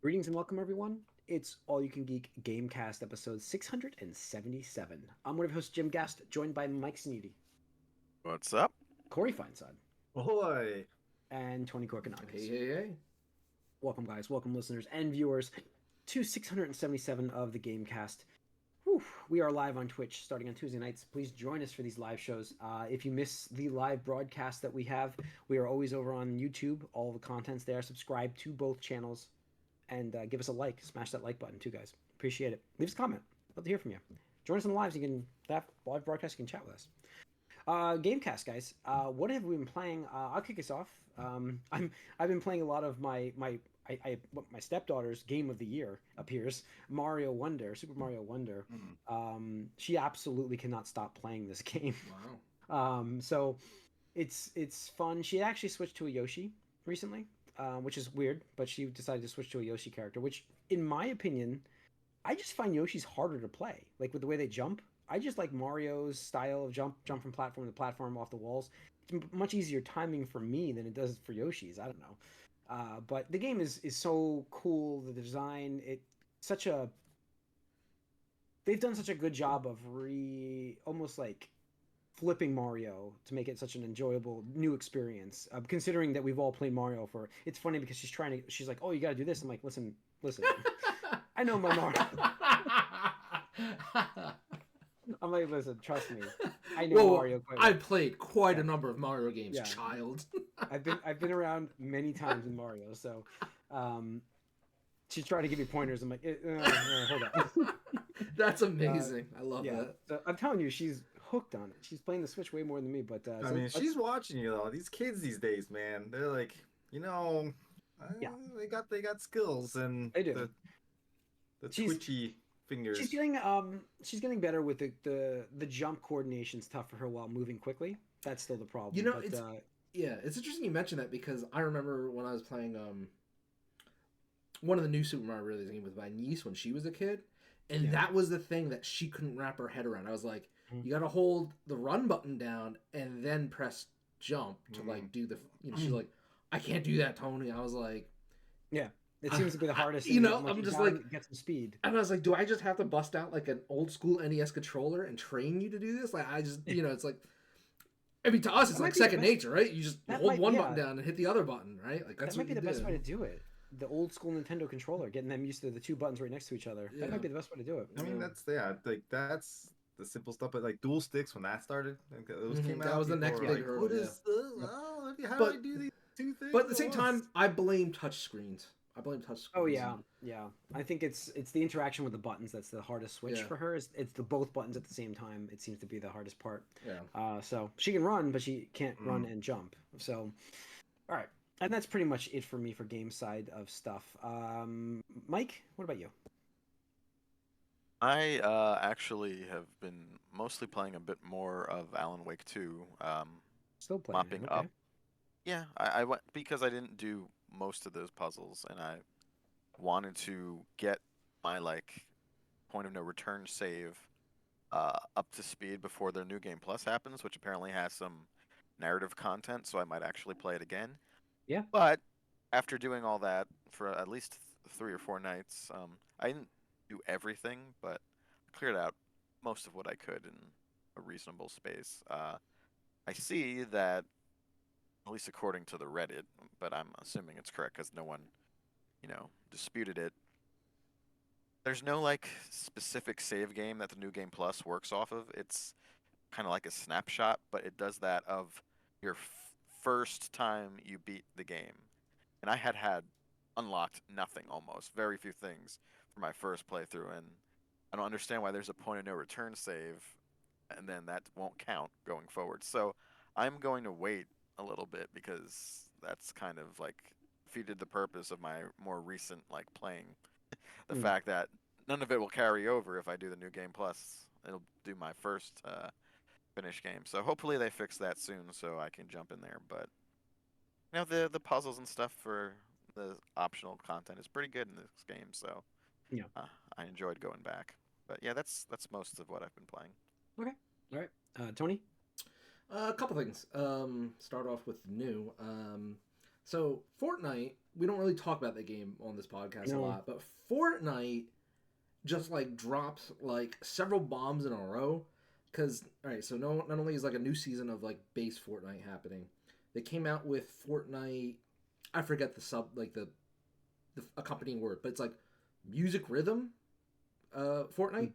Greetings and welcome, everyone. It's All You Can Geek Gamecast episode 677. I'm one of your hosts, Jim Gast, joined by Mike Sneedy, What's up? Corey Feinsod, Boy. and Tony Korkanakis. Hey. Welcome, guys. Welcome, listeners and viewers, to 677 of the Gamecast. Whew. We are live on Twitch starting on Tuesday nights. Please join us for these live shows. If you miss the live broadcast that we have, we are always over on YouTube. All the content's there. Subscribe to both channels. And give us a like. Smash that like button too, guys. Appreciate it. Leave us a comment. Love to hear from you. Join us on the lives. You can that live broadcast. You can chat with us. Gamecast, guys. What have we been playing? I'll kick us off. I've been playing a lot of my stepdaughter's game of the year appears Mario Wonder, Super Mario Wonder. She absolutely cannot stop playing this game. Wow. So it's fun. She actually switched to a Yoshi recently. Which is weird, but she decided to switch to a Yoshi character, which, in my opinion, I just find Yoshi's harder to play. Like, with the way they jump, I just like Mario's style of jump from platform to platform off the walls. It's much easier timing for me than it does for Yoshi's. I don't know. But the game is so cool. The design, they've done such a good job of almost like flipping Mario to make it such an enjoyable new experience. Considering that we've all played Mario it's funny because she's like, oh, you got to do this. I'm like, listen, I know my Mario. I'm like, listen, trust me, I know Mario quite well. I played quite a number of Mario games, child. I've been around many times in Mario, so she's trying to give me pointers. I'm like, hold on. That's amazing. I love that. So I'm telling you, she's hooked on it. She's playing the Switch way more than me, but I mean, she's watching you though. These kids these days, man, they're like, they got skills and they do. The twitchy fingers. She's getting better with the jump coordination's tough for her while moving quickly. That's still the problem. It's interesting you mention that because I remember when I was playing one of the new Super Mario Brothers games with my niece when she was a kid, and that was the thing that she couldn't wrap her head around. I was like, you got to hold the run button down and then press jump to like do the. She's like, I can't do that, Tony. I was like, yeah, it seems to be the hardest. I'm just like, get some speed. And I was like, do I just have to bust out like an old school NES controller and train you to do this? Like, I just, it's like. I mean, to us, it's like second nature, right? You just hold one button down and hit the other button, right? Like that's that might be the best way to do it. The old school Nintendo controller, getting them used to the two buttons right next to each other. That might be the best way to do it. I mean, that's the simple stuff. But like dual sticks, when that started, those came out. That was the next big hurdle. How do I do these two things? But at the same time, I blame touch screens. Oh yeah. I think it's the interaction with the buttons that's the hardest switch for her. It's the both buttons at the same time. It seems to be the hardest part. Yeah. So she can run, but she can't run and jump. So, all right, and that's pretty much it for me for game side of stuff. Mike, what about you? I actually have been mostly playing a bit more of Alan Wake 2. Still playing. Mopping up. Yeah, I went because I didn't do most of those puzzles, and I wanted to get my point of no return save up to speed before their new game plus happens, which apparently has some narrative content, so I might actually play it again. Yeah. But after doing all that for at least 3 or 4 nights, I didn't do everything, but I cleared out most of what I could in a reasonable space. I see that, at least according to the Reddit, but I'm assuming it's correct because no one, disputed it. There's no specific save game that the new game plus works off of. It's kind of like a snapshot, but it does that of your first time you beat the game. And I had unlocked nothing almost, very few things for my first playthrough, and I don't understand why there's a point of no return save, and then that won't count going forward. So I'm going to wait a little bit because that's kind of defeated the purpose of my more recent playing. The fact that none of it will carry over if I do the new game plus. It'll do my first finished game. So hopefully they fix that soon so I can jump in there. But the puzzles and stuff for the optional content is pretty good in this game. So I enjoyed going back. But yeah, that's most of what I've been playing. Okay. All right. Tony? A couple things. Start off with new. So Fortnite, we don't really talk about that game on this podcast a No. lot, but Fortnite just like drops like several bombs in a row. Because all right, so not only is like a new season of like base Fortnite happening, they came out with Fortnite. I forget the sub like the accompanying word, but it's like music rhythm, Fortnite,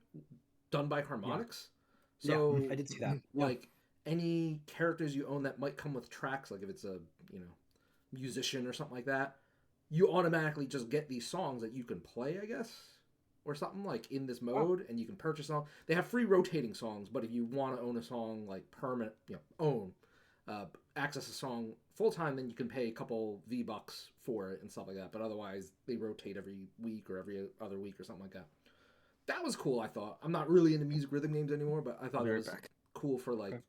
done by Harmonix. So I did see that. Yeah. like any characters you own that might come with tracks, like if it's a musician or something like that, you automatically just get these songs that you can play, I guess, or something like in this mode, and you can purchase them. They have free rotating songs, but if you want to own a song like permanent, access a song full time, then you can pay a couple V-Bucks for it and stuff like that. But otherwise, they rotate every week or every other week or something like that. That was cool, I thought. I'm not really into music rhythm games anymore, but I thought it was cool for like,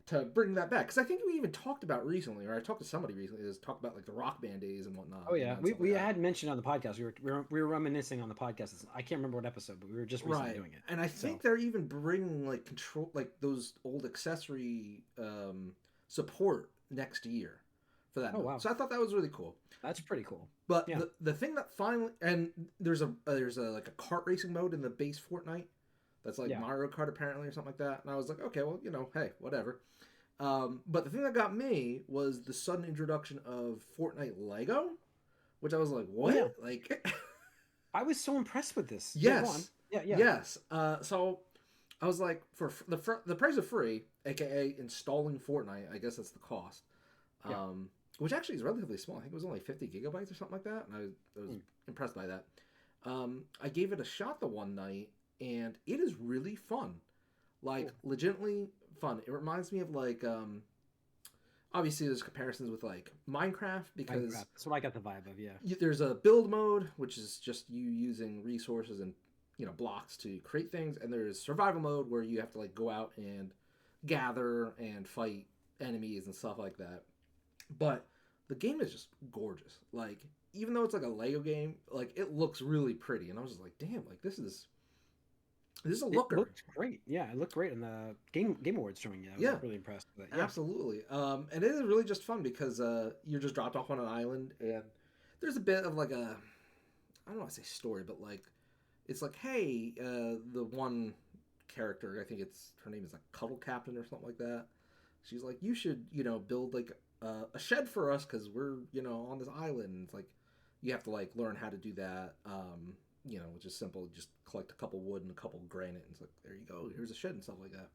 to bring that back. Because I think we even talked about recently, or I talked to somebody recently, talked about like the Rock Band days and whatnot. Oh yeah, we had mentioned on the podcast. We were reminiscing on the podcast. I can't remember what episode, but we were just recently doing it. And I think they're even bringing like those old accessory support next year for that. Oh wow! So I thought that was really cool. That's pretty cool. But the thing that finally, and there's a like a kart racing mode in the base Fortnite. That's like Mario Kart apparently or something like that. And I was like, okay, well, hey, whatever. But the thing that got me was the sudden introduction of Fortnite Lego, which I was like, what? Oh, yeah. Like, I was so impressed with this. Yes. Yeah. Yes. So I was like, for the price of free, aka installing Fortnite, I guess that's the cost. Which actually is relatively small. I think it was only 50 gigabytes or something like that. And I was impressed by that. I gave it a shot the one night, and it is really fun. Like, legitimately fun. It reminds me of, like, obviously there's comparisons with, like, Minecraft, because... That's what I got the vibe of, yeah. There's a build mode, which is just you using resources and, blocks to create things. And there's survival mode, where you have to, like, go out and gather and fight enemies and stuff like that. But the game is just gorgeous. Like, even though it's like a Lego game, like, it looks really pretty. And I was just like, damn, like, this is a looker. It looked great. Yeah, it looked great in the Game Awards showing. Yeah, I was really impressed with it. Yeah. Absolutely. And it is really just fun because you're just dropped off on an island, and there's a bit of like I don't want to say story, but like, it's like, hey, the one character, I think her name is like Cuddle Captain or something like that. She's like, you should, build like a shed for us because we're, on this island. And it's like, you have to like learn how to do that. Which is simple. Just collect a couple wood and a couple granite, and it's like, there you go, here's a shed and stuff like that.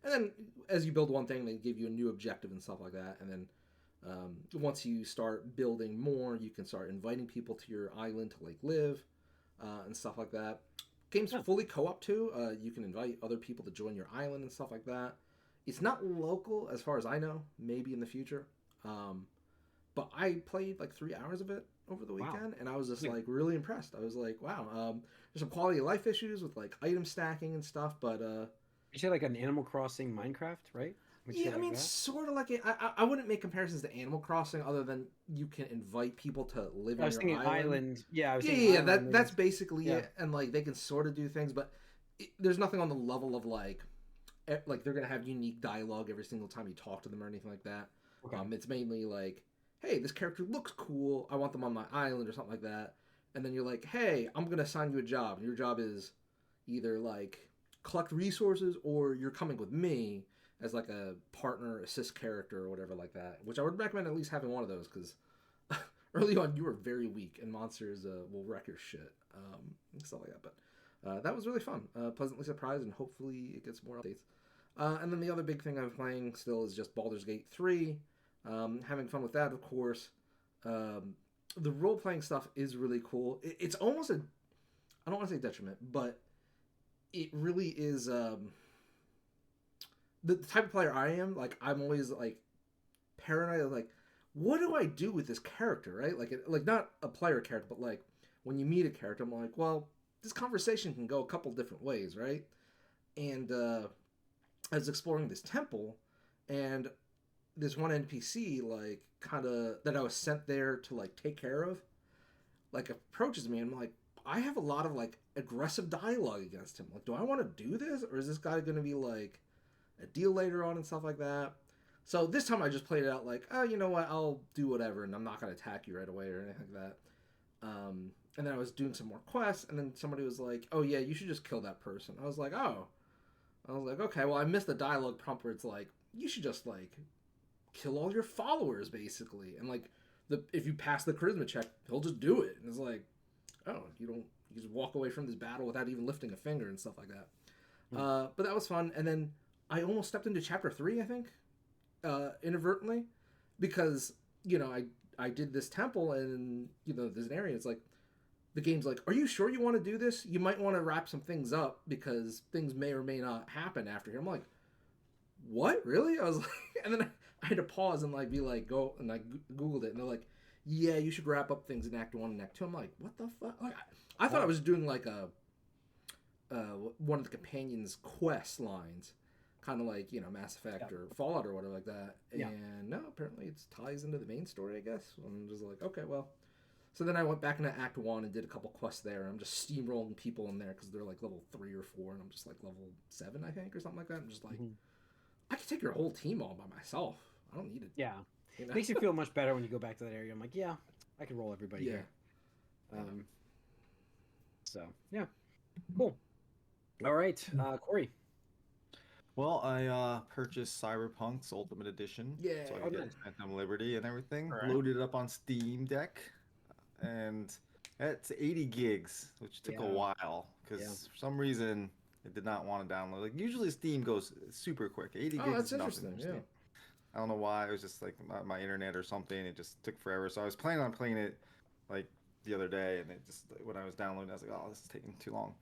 And then as you build one thing, they give you a new objective and stuff like that. And then once you start building more, you can start inviting people to your island to like live and stuff like that. Game's fully co-op too. You can invite other people to join your island and stuff like that. It's not local as far as I know, maybe in the future. But I played like 3 hours of it over the weekend, and I was just like really impressed. I was like, wow, there's some quality of life issues with like item stacking and stuff, but you say like an Animal Crossing Minecraft, right? I mean, sort of like it. I wouldn't make comparisons to Animal Crossing other than you can invite people to live on your island. That's basically it, and like they can sort of do things, but there's nothing on the level of like they're gonna have unique dialogue every single time you talk to them or anything like that. Okay. It's mainly like, hey, this character looks cool, I want them on my island or something like that. And then you're like, hey, I'm going to assign you a job. And your job is either like collect resources, or you're coming with me as like a partner assist character or whatever like that. Which I would recommend at least having one of those, because early on you were very weak and monsters will wreck your shit and stuff like that. But that was really fun. Pleasantly surprised, and hopefully it gets more updates. And then the other big thing I'm playing still is just Baldur's Gate 3. Having fun with that, of course. The role-playing stuff is really cool. It's almost I don't want to say detriment, but it really is the type of player I am. Like, I'm always like paranoid, like, what do I do with this character, right? Like not a player character, but like when you meet a character, I'm like, well, this conversation can go a couple different ways, right? And I was exploring this temple, and this one NPC, like, kind of, that I was sent there to, like, take care of, like, approaches me, and I'm like, I have a lot of, like, aggressive dialogue against him. Like, do I want to do this, or is this guy going to be, like, a deal later on and stuff like that? So this time I just played it out like, oh, you know what, I'll do whatever, and I'm not gonna attack you right away or anything like that. And then I was doing some more quests, and then somebody was like, oh yeah, you should just kill that person. I was like, oh. I was like, okay, well I missed the dialogue prompt where it's like, you should just like kill all your followers basically, and like if you pass the charisma check, he'll just do it. And it's like, oh, you just walk away from this battle without even lifting a finger and stuff like that. But that was fun. And then I almost stepped into chapter 3, I think, inadvertently, because I did this temple, and there's an area. It's like the game's like, are you sure you want to do this? You might want to wrap some things up because things may or may not happen after here. I'm like, what, really? I was like, and then I had to pause and like be like, go, and I googled it, and they're like, yeah, you should wrap up things in Act 1 and Act 2. I'm like, what the fuck? Like, I thought I was doing like one of the companions' quest lines, kind of like Mass Effect or Fallout or whatever like that. And no, apparently it ties into the main story, I guess. I'm just like, okay, well. So then I went back into Act 1 and did a couple quests there, and I'm just steamrolling people in there because they're like level 3 or 4, and I'm just like level 7, I think, or something like that. I'm just like, I could take your whole team on by myself. I don't need it. Yeah. Makes you feel much better when you go back to that area. I'm like, yeah, I can roll everybody here. So, yeah. Cool. All right, Corey. Well, I purchased Cyberpunk's Ultimate Edition. Yeah. So I get Phantom Liberty and everything. Right. Loaded it up on Steam Deck. And it's 80 gigs, which took a while. Because for some reason, it did not want to download. Like, usually Steam goes super quick. 80 gigs that's is nothing. interesting, yeah. I don't know why. It was just like my internet or something. It just took forever. So I was planning on playing it like the other day, and it just when I was downloading, I was like, oh, this is taking too long.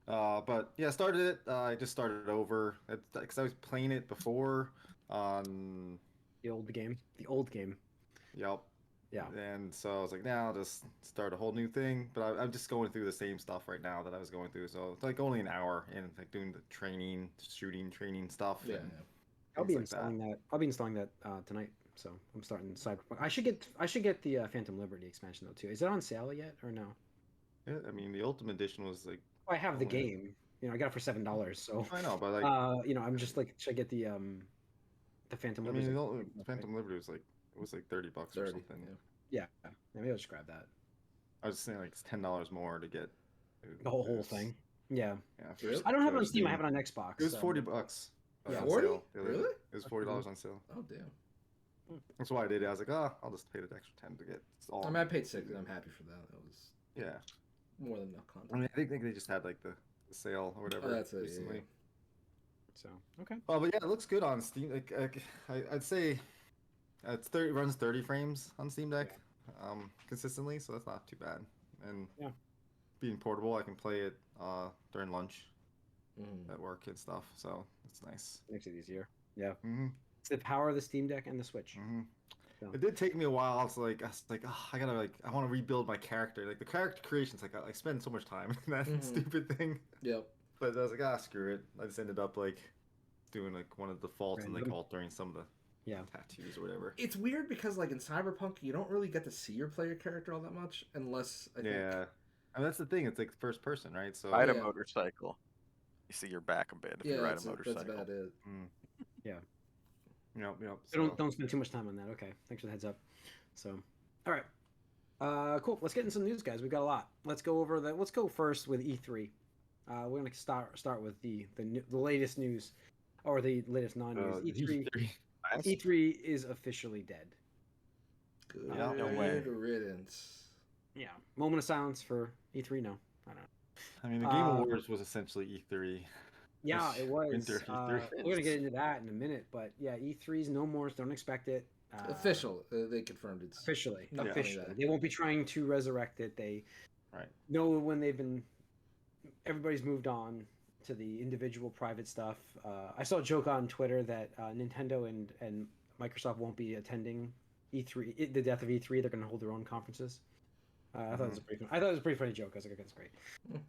But yeah, I started it. I just started over because I was playing it before on The old game. The old game. Yep. Yeah. And so I was like, now I'll just start a whole new thing. But I'm just going through the same stuff right now that I was going through. So it's like only an hour in like doing the shooting training stuff. Yeah. I'll be installing that. I'll be installing that tonight. So I'm starting Cyberpunk. I should get the Phantom Liberty expansion though too. Is it on sale yet or no? Yeah, I mean the Ultimate Edition was like. I have the game. I got it for $7. So I know, but like. I'm just like, should I get the Phantom Liberty? I mean, the Phantom Liberty was like $30 or something. Yeah. Maybe I'll just grab that. I was just saying like it's $10 more to get The whole thing. Yeah. Yeah. Really? I don't have it on Steam. I have it on Xbox. It was so. $40. Yeah. 40? Really? It was $40 on sale. Oh, damn. That's why I did it. I was like, I'll just pay the extra 10 to get all. I mean, I paid $6. I'm happy for that. That was more than enough content. I mean, I think they just had like the sale or whatever. Oh, that's it. recently. Yeah. So okay. Oh, but yeah, it looks good on Steam. Like I'd say it runs 30 frames on Steam Deck consistently, so that's not too bad. And being portable, I can play it during lunch at work and stuff, so it's nice. Makes it easier. Yeah. Mm-hmm. It's the power of the Steam Deck and the Switch. Mm-hmm. So. It did take me a while. I was like, I gotta I want to rebuild my character. Like the character creation's like I spend so much time in that stupid thing. Yep. But I was like, screw it. I just ended up like doing like one of the defaults and like altering some of the tattoos or whatever. It's weird because like in Cyberpunk, you don't really get to see your player character all that much unless I think. I mean that's the thing. It's like first person, right? So ride a motorcycle. You see your back a bit if you ride a motorcycle. That's about it. Yeah. Yep. So don't spend too much time on that. Okay, thanks for the heads up. So, all right, cool. Let's get in some news, guys. We've got a lot. Let's go over that. Let's go first with E3. We're gonna start with the latest news, or the latest non-news. E3 is officially dead. Good no way. riddance. Yeah. Moment of silence for E3. No, I don't know. I mean, the Game Awards was essentially E3. Yeah, it was. Winter E3. We're gonna get into that in a minute, but yeah, E3's no more. Don't expect it. Official. They confirmed it. Officially. Yeah. They won't be trying to resurrect it. They know when everybody's moved on to the individual private stuff. I saw a joke on Twitter that Nintendo and Microsoft won't be attending E3. The death of E3. They're going to hold their own conferences. I thought it was a pretty funny joke. I was like, that's great.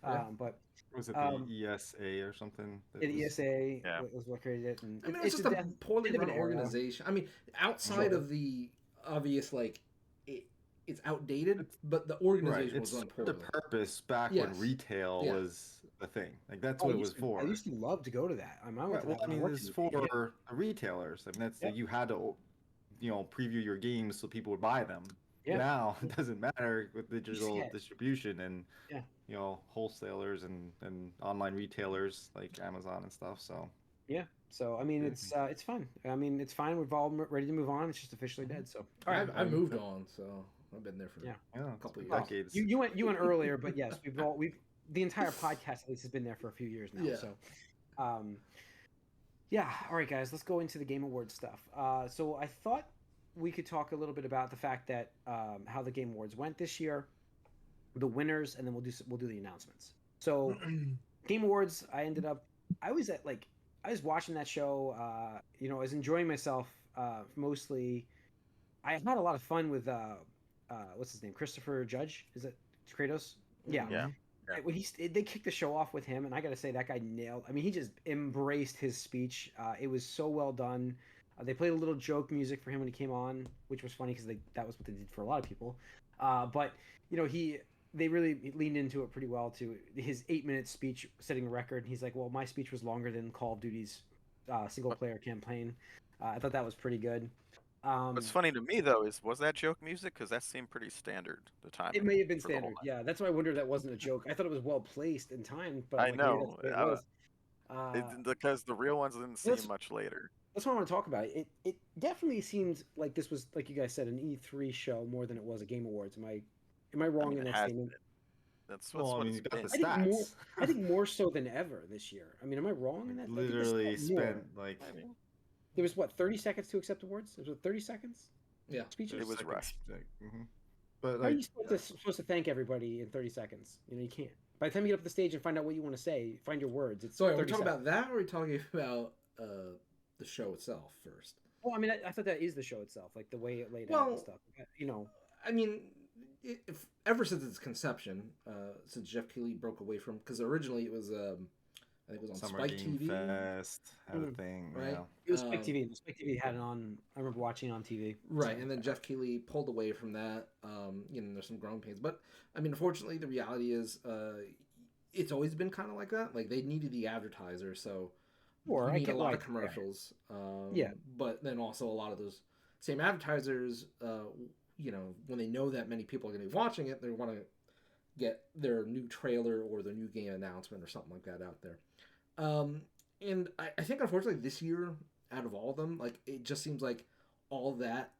But was it the ESA or something? ESA was what created it. And I mean, it's just a poorly run organization. I mean, outside of the obvious, like, it's outdated, but the Right. organization It's was done for the poorly. purpose back Yes. when retail Yeah. was a thing. Like that's Oh, what it was for. I used to love to go to that. I went Right. to Well, that I when I mean, worked it's in the for game. the retailers. I mean, that's Yeah. you had to, preview your games so people would buy them. Yeah. Now it doesn't matter with You digital said. distribution and Yeah. wholesalers and online retailers like Amazon and stuff. So Yeah. So I mean, it's fun. I mean, it's fine. We've all ready to move on. It's just officially dead. So all right. I've moved on, so I've been there for Yeah. a yeah, couple it's of been years. decades. You went earlier, but yes, we've the entire podcast at least has been there for a few years now. Yeah. So, yeah. All right, guys, let's go into the Game Awards stuff. So I thought we could talk a little bit about the fact that how the Game Awards went this year, the winners, and then we'll do the announcements. So, Game Awards, I was watching that show. I was enjoying myself mostly. I had a lot of fun with what's his name, Christopher Judge. Is it Kratos? Yeah. Yeah. When they kicked the show off with him, and I got to say that guy nailed. I mean, he just embraced his speech. It was so well done. They played a little joke music for him when he came on, which was funny because that was what they did for a lot of people. But they really leaned into it pretty well. To his 8-minute speech, setting a record. He's like, "Well, my speech was longer than Call of Duty's single player campaign." I thought that was pretty good. What's funny to me though is was that joke music? Because that seemed pretty standard. The time. It may have been for the whole standard. night. Yeah, that's why I wondered that wasn't a joke. I thought it was well placed in time, but I I'm like, maybe know. that's what it was. Because the real ones didn't seem Let's- much later. That's what I want to talk about. It definitely seemed like this was, like you guys said, an E3 show more than it was a Game Awards. Am I wrong in it that has statement? been. That's Well, I what mean, it's you got been. the stats. I think more so than ever this year. I mean, am I wrong in that? I think they Literally spent more. spent like I mean, There was what 30 seconds to accept awards. It was 30 seconds. Yeah. Speeches. It was seconds, rushed. But How are like you supposed to thank everybody in 30 seconds? You can't. By the time you get up the stage and find out what you want to say, find your words. It's So are we 30 talking seconds. about that, or are we talking about the show itself first? Well, I mean, I thought that is the show itself, like the way it laid out and stuff. I mean, ever since its conception, since Jeff Keighley broke away from, because originally it was, I think it was on Summer Spike Game TV, Fest had a Mhm. thing, right? yeah. It was Spike TV. Spike TV had it on. I remember watching it on TV. Right, So, and then Jeff Keighley pulled away from that. There's some growing pains, but I mean, unfortunately, the reality is, it's always been kind of like that. Like they needed the advertiser, so Or you I need a get lot why. of commercials. Yeah. But then also a lot of those same advertisers, when they know that many people are going to be watching it, they want to get their new trailer or their new game announcement or something like that out there. And I think unfortunately this year, out of all of them, like it just seems like all that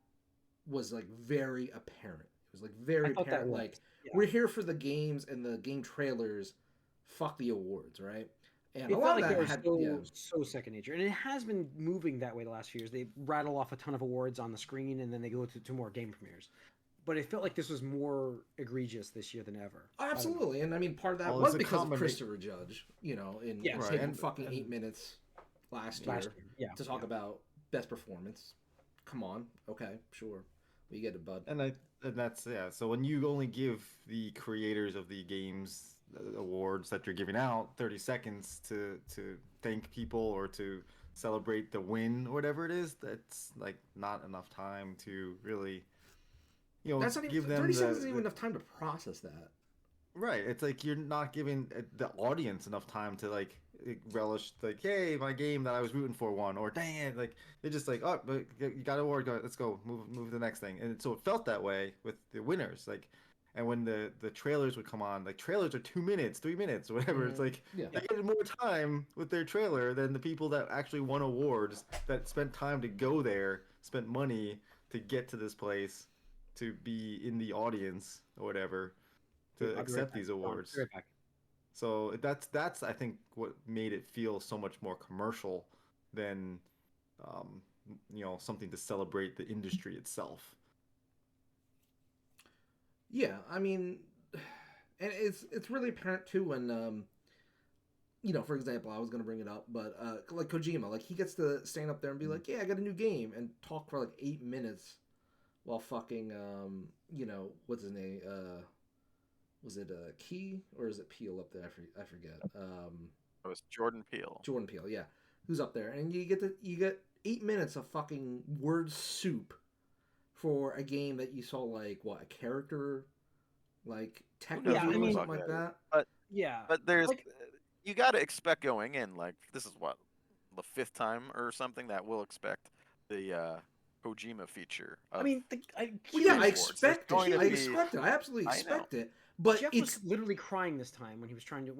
was like very apparent. It was like very I thought that apparent. was. Like Yeah. we're here for the games and the game trailers. Fuck the awards, right? And It a felt lot of like they that were had so second nature, and it has been moving that way the last few years. They rattle off a ton of awards on the screen, and then they go to more game premieres. But it felt like this was more egregious this year than ever. Oh, absolutely, and I mean part of that Well, was it's a because of combina- Christopher Judge, in Yeah, right, taking and- fucking and- 8 minutes last Last year year, yeah, to talk yeah. about best performance. Come on, okay, sure, we get it, bud. And that's yeah. So when you only give the creators of the games awards that you're giving out 30 seconds to thank people or to celebrate the win or whatever it is, that's like not enough time to really That's not even give them 30 seconds isn't even enough time to process that. right. It's like you're not giving the audience enough time to like relish like, hey, my game that I was rooting for won, or dang it, like they're just like, oh, but you got an award, let's go move to the next thing. And so it felt that way with the winners, like. And when the trailers would come on, like trailers are 2 minutes, 3 minutes, or whatever. It's like Yeah. they get more time with their trailer than the people that actually won awards, that spent time to go there, spent money to get to this place, to be in the audience or whatever, to I'll be right accept back. these I'll be awards. right back. So that's I think what made it feel so much more commercial than something to celebrate the industry itself. Yeah, I mean, and it's really apparent too when for example, I was gonna bring it up, but like Kojima, like he gets to stand up there and be like, yeah, I got a new game, and talk for like 8 minutes while fucking what's his name, was it Key or is it Peel up there? I forget. It was Jordan Peele. Jordan Peele, yeah, who's up there, and you get 8 minutes of fucking word soup for a game that you saw like what a character like tech knows Yeah, review I or mean- something like that. Yeah, But there's like you got to expect going in like this is what the fifth time or something that we'll expect the Kojima feature. I Of mean, Well, yeah, I Gears Awards. There's expect it. going to I be- expect it. I absolutely I know. expect it. But Geoff it's was literally crying this time when he was starting to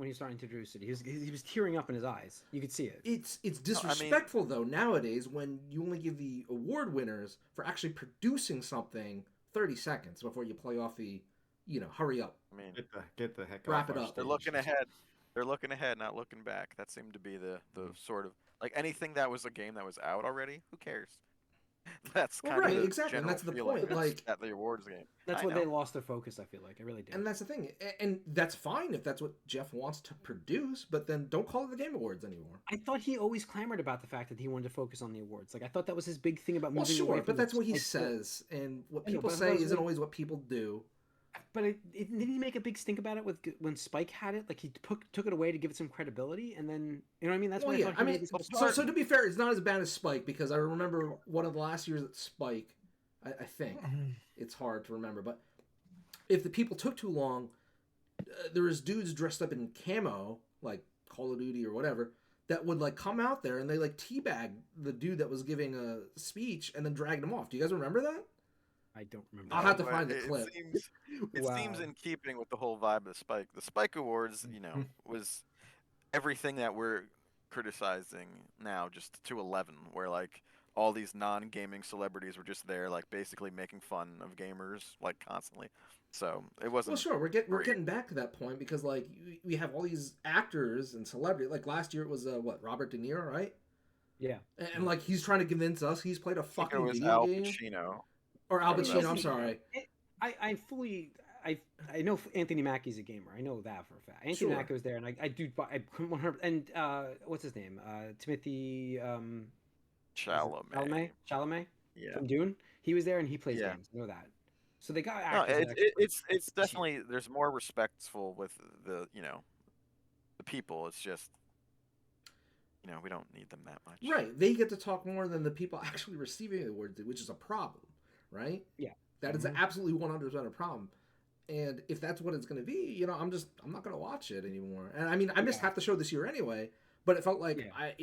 introduce it. He was tearing up in his eyes. You could see it. it's I mean- disrespectful though nowadays when you only give the award winners for actually producing something 30 seconds before you play off the, hurry up. I mean, Get the heck Wrap off it our up. they're stage. looking ahead. They're looking ahead, not looking back. That seemed to be the sort of like anything that was a game that was out already. Who cares? That's Well, kind right, of the exactly, and general that's the feeling point, like- at the awards game. That's I what know. they lost their focus. I feel like I really did. And that's the thing. And that's fine if that's what Geoff wants to produce, but then don't call it the Game Awards anymore. I thought he always clamored about the fact that he wanted to focus on the awards. Like I thought that was his big thing about Well, moving away sure, from but that's what he like, says, and what I know, people but say was isn't like- always what people do. But didn't he make a big stink about it when Spike had it? Like he took it away to give it some credibility, and then you know what I mean. That's Well, why yeah, I thought I he made mean, this whole so start. to be fair, it's not as bad as Spike because I remember one of the last years at Spike. I think it's hard to remember, but if the people took too long, there was dudes dressed up in camo, like Call of Duty or whatever, that would like come out there and they like teabag the dude that was giving a speech and then dragged him off. Do you guys remember that? I don't remember. I'll have to But find the clip. It seems in keeping with the whole vibe of Spike. The Spike Awards, was everything that we're criticizing now, just to 11, where like all these non-gaming celebrities were just there, like basically making fun of gamers, like constantly. So it wasn't. Well, sure, we're great. getting back to that point because like we have all these actors and celebrities. Like last year it was Robert De Niro, right? Yeah. And like he's trying to convince us he's played a I think it fucking was video Al game. Pacino. Or Al Or was Pacino, Al I'm Pacino. sorry. I know Anthony Mackie's a gamer. I know that for a fact. Anthony Sure. Mackie was there, and I do 100. And what's his name? Timothy Chalamet. Chalamet Yeah. from Dune. He was there, and he plays Yeah. games. I know that. So they got No, actors. that actually play it's definitely there's more respectful with the the people. It's just we don't need them that much. Right. They get to talk more than the people actually receiving the awards, which is a problem, right? Yeah. That is Mhm. absolutely 100% a problem. And if that's what it's going to be, I'm not going to watch it anymore. And I mean, I missed Yeah. half the show this year anyway, but it felt like Yeah. I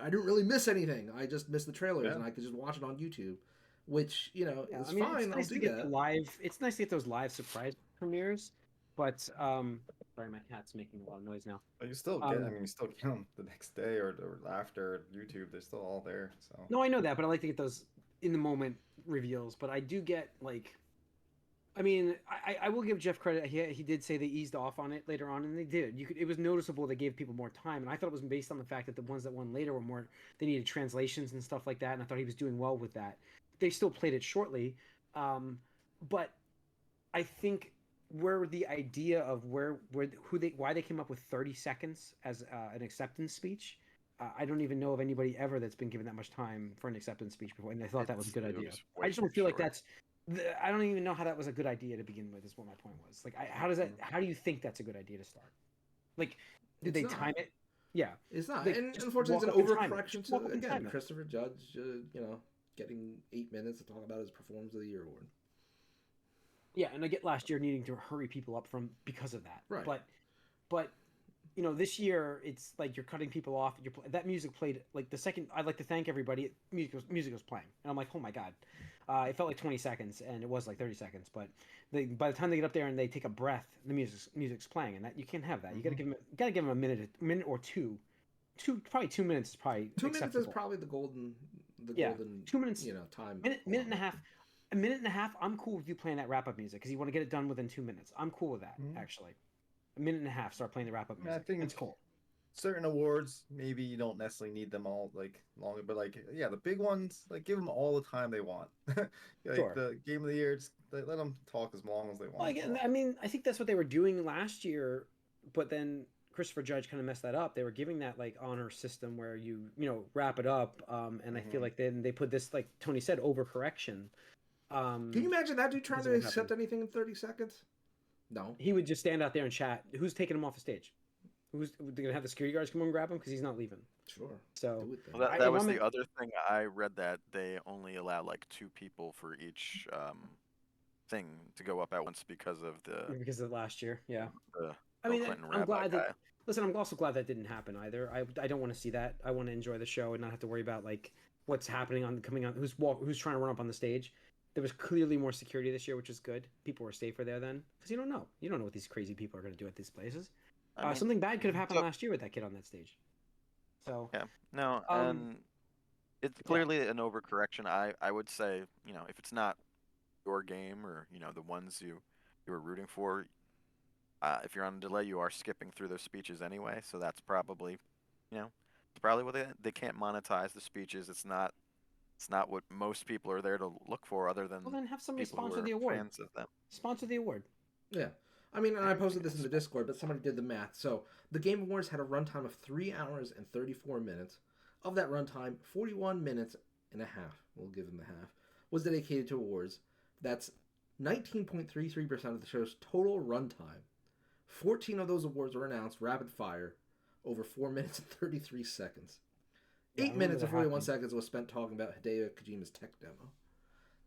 didn't really miss anything. I just missed the trailers Yeah. and I could just watch it on YouTube, which, Yeah, is I mean, fine. It's nice I'll to do get that. the live. It's nice to get those live surprise premieres, but sorry, my cat's making a lot of noise now. But you still get. I Um, mean, you still get them the next day or after YouTube. They're still all there. So. No, I know that, but I like to get those in the moment reveals. But I do get like, I mean, I will give Geoff credit. He did say they eased off on it later on, and they did. It was noticeable they gave people more time, and I thought it was based on the fact that the ones that won later were more. They needed translations and stuff like that, and I thought he was doing well with that. They still played it shortly, but I think where the idea of why they came up with 30 seconds as an acceptance speech. I don't even know of anybody ever that's been given that much time for an acceptance speech before, and I thought that was a good It idea. was I way just don't too feel like short. I don't even know how that was a good idea to begin with. Is what my point was. Like, how do you think that's a good idea to start? Like, did It's they not. time it? Yeah, It's not. Like, And just unfortunately, it's walk an up and time it. overcorrection Just walk to, up and again, time it. Christopher Judge, getting 8 minutes to talk about his Performance of the Year award. yeah, and I get last year needing to hurry people up because of that. Right. But this year it's like you're cutting people off. That music played like the second. I'd like to thank everybody. Music was playing, and I'm like, oh my god. It felt like 20 seconds, and it was like 30 seconds. But by the time they get up there and they take a breath, the music's playing, and that you can't have that. You got to give them a minute or two. Probably 2 minutes is probably 2 minutes is acceptable. probably the golden 2 minutes. time. Minute and a half. A minute and a half. I'm cool with you playing that wrap up music because you want to get it done within 2 minutes. I'm cool with that actually. A minute and a half. Start playing the wrap up Yeah, I music. think That's cool. Certain awards, maybe you don't necessarily need them all like longer, but like the big ones, like give them all the time they want. Like Sure. the game of the year, just let them talk as long as they want. Well, again, I mean, I think that's what they were doing last year, but then Christopher Judge kind of messed that up. They were giving that like honor system where you wrap it up, and I feel like then they put this, like Tony said, overcorrection. Can you imagine that dude trying Because to of what accept happened. anything in 30 seconds? No. He would just stand out there and chat. Who's taking him off the stage? Who's they're gonna have the security guards come and grab him because he's not leaving. Sure. So Do it then. Well, I- that if was I'm the in- other thing I read, that they only allow like 2 people for each thing to go up at once because of because of last year, yeah. the I Bill mean, Clinton I'm rabbi glad guy. that. Listen, I'm also glad that didn't happen either. I don't want to see that. I want to enjoy the show and not have to worry about like what's happening on coming on who's trying to run up on the stage. There was clearly more security this year, which is good. People were safer there then because you don't know what these crazy people are going to do at these places. I mean, Something bad could have happened so- last year with that kid on that stage. So yeah, no, and it's clearly an overcorrection. I would say, if it's not your game, or the ones you were rooting for, if you're on delay, you are skipping through those speeches anyway. So that's probably, it's probably what they can't monetize the speeches. It's not what most people are there to look for, other than well, then have somebody people who sponsor are the award. fans of them. Sponsor the award. Yeah. I mean, and I posted this in the Discord, but somebody did the math. So the Game Awards had a runtime of 3 hours and 34 minutes. Of that runtime, 41 minutes and a half, we'll give them the half, was dedicated to awards. That's 19.33% of the show's total runtime. 14 of those awards were announced rapid fire over 4 minutes and 33 seconds. Yeah, I 8 remember minutes that and 41 happened. seconds was spent talking about Hideo Kojima's tech demo.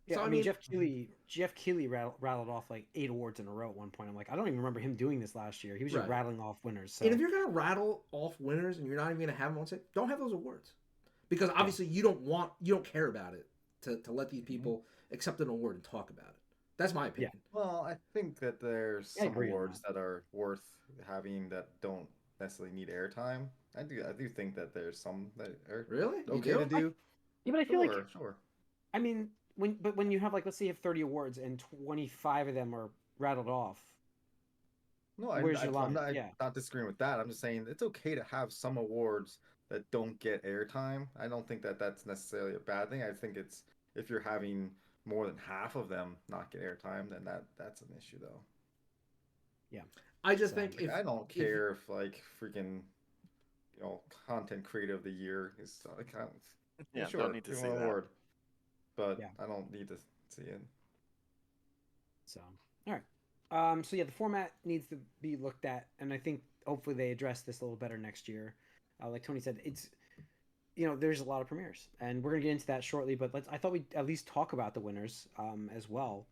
Yeah, So, I I mean, mean- Jeff Keighley rattled off like 8 awards in a row at one point. I'm like, I don't even remember him doing this last year. He was just Right. rattling off winners. So And if you're going to rattle off winners and you're not even going to have them on stage, don't have those awards. Because obviously you don't care about it to let these people accept an award and talk about it. That's my opinion. Well, I think that there's I some agree on awards that are worth having that don't necessarily need airtime. I do think that there's some that are Really? You okay do? to do. yeah, but I feel Sure, like sure. I mean when you have like let's say you have 30 awards and 25 of them are rattled off. No, Where's your line? I'm not, Yeah. not disagreeing with that. I'm just saying it's okay to have some awards that don't get airtime. I don't think that that's necessarily a bad thing. I think it's if you're having more than half of them not get airtime, then that's an issue though. I just So, think Like, I don't care if like freaking content creator of the year is like Yeah, sure, don't need to give see him an that. award, but Yeah. I don't need to see it. So all right. So yeah, the format needs to be looked at, and I think hopefully they address this a little better next year. Like Tony said, it's there's a lot of premieres, and we're gonna get into that shortly. But I thought we'd at least talk about the winners as well.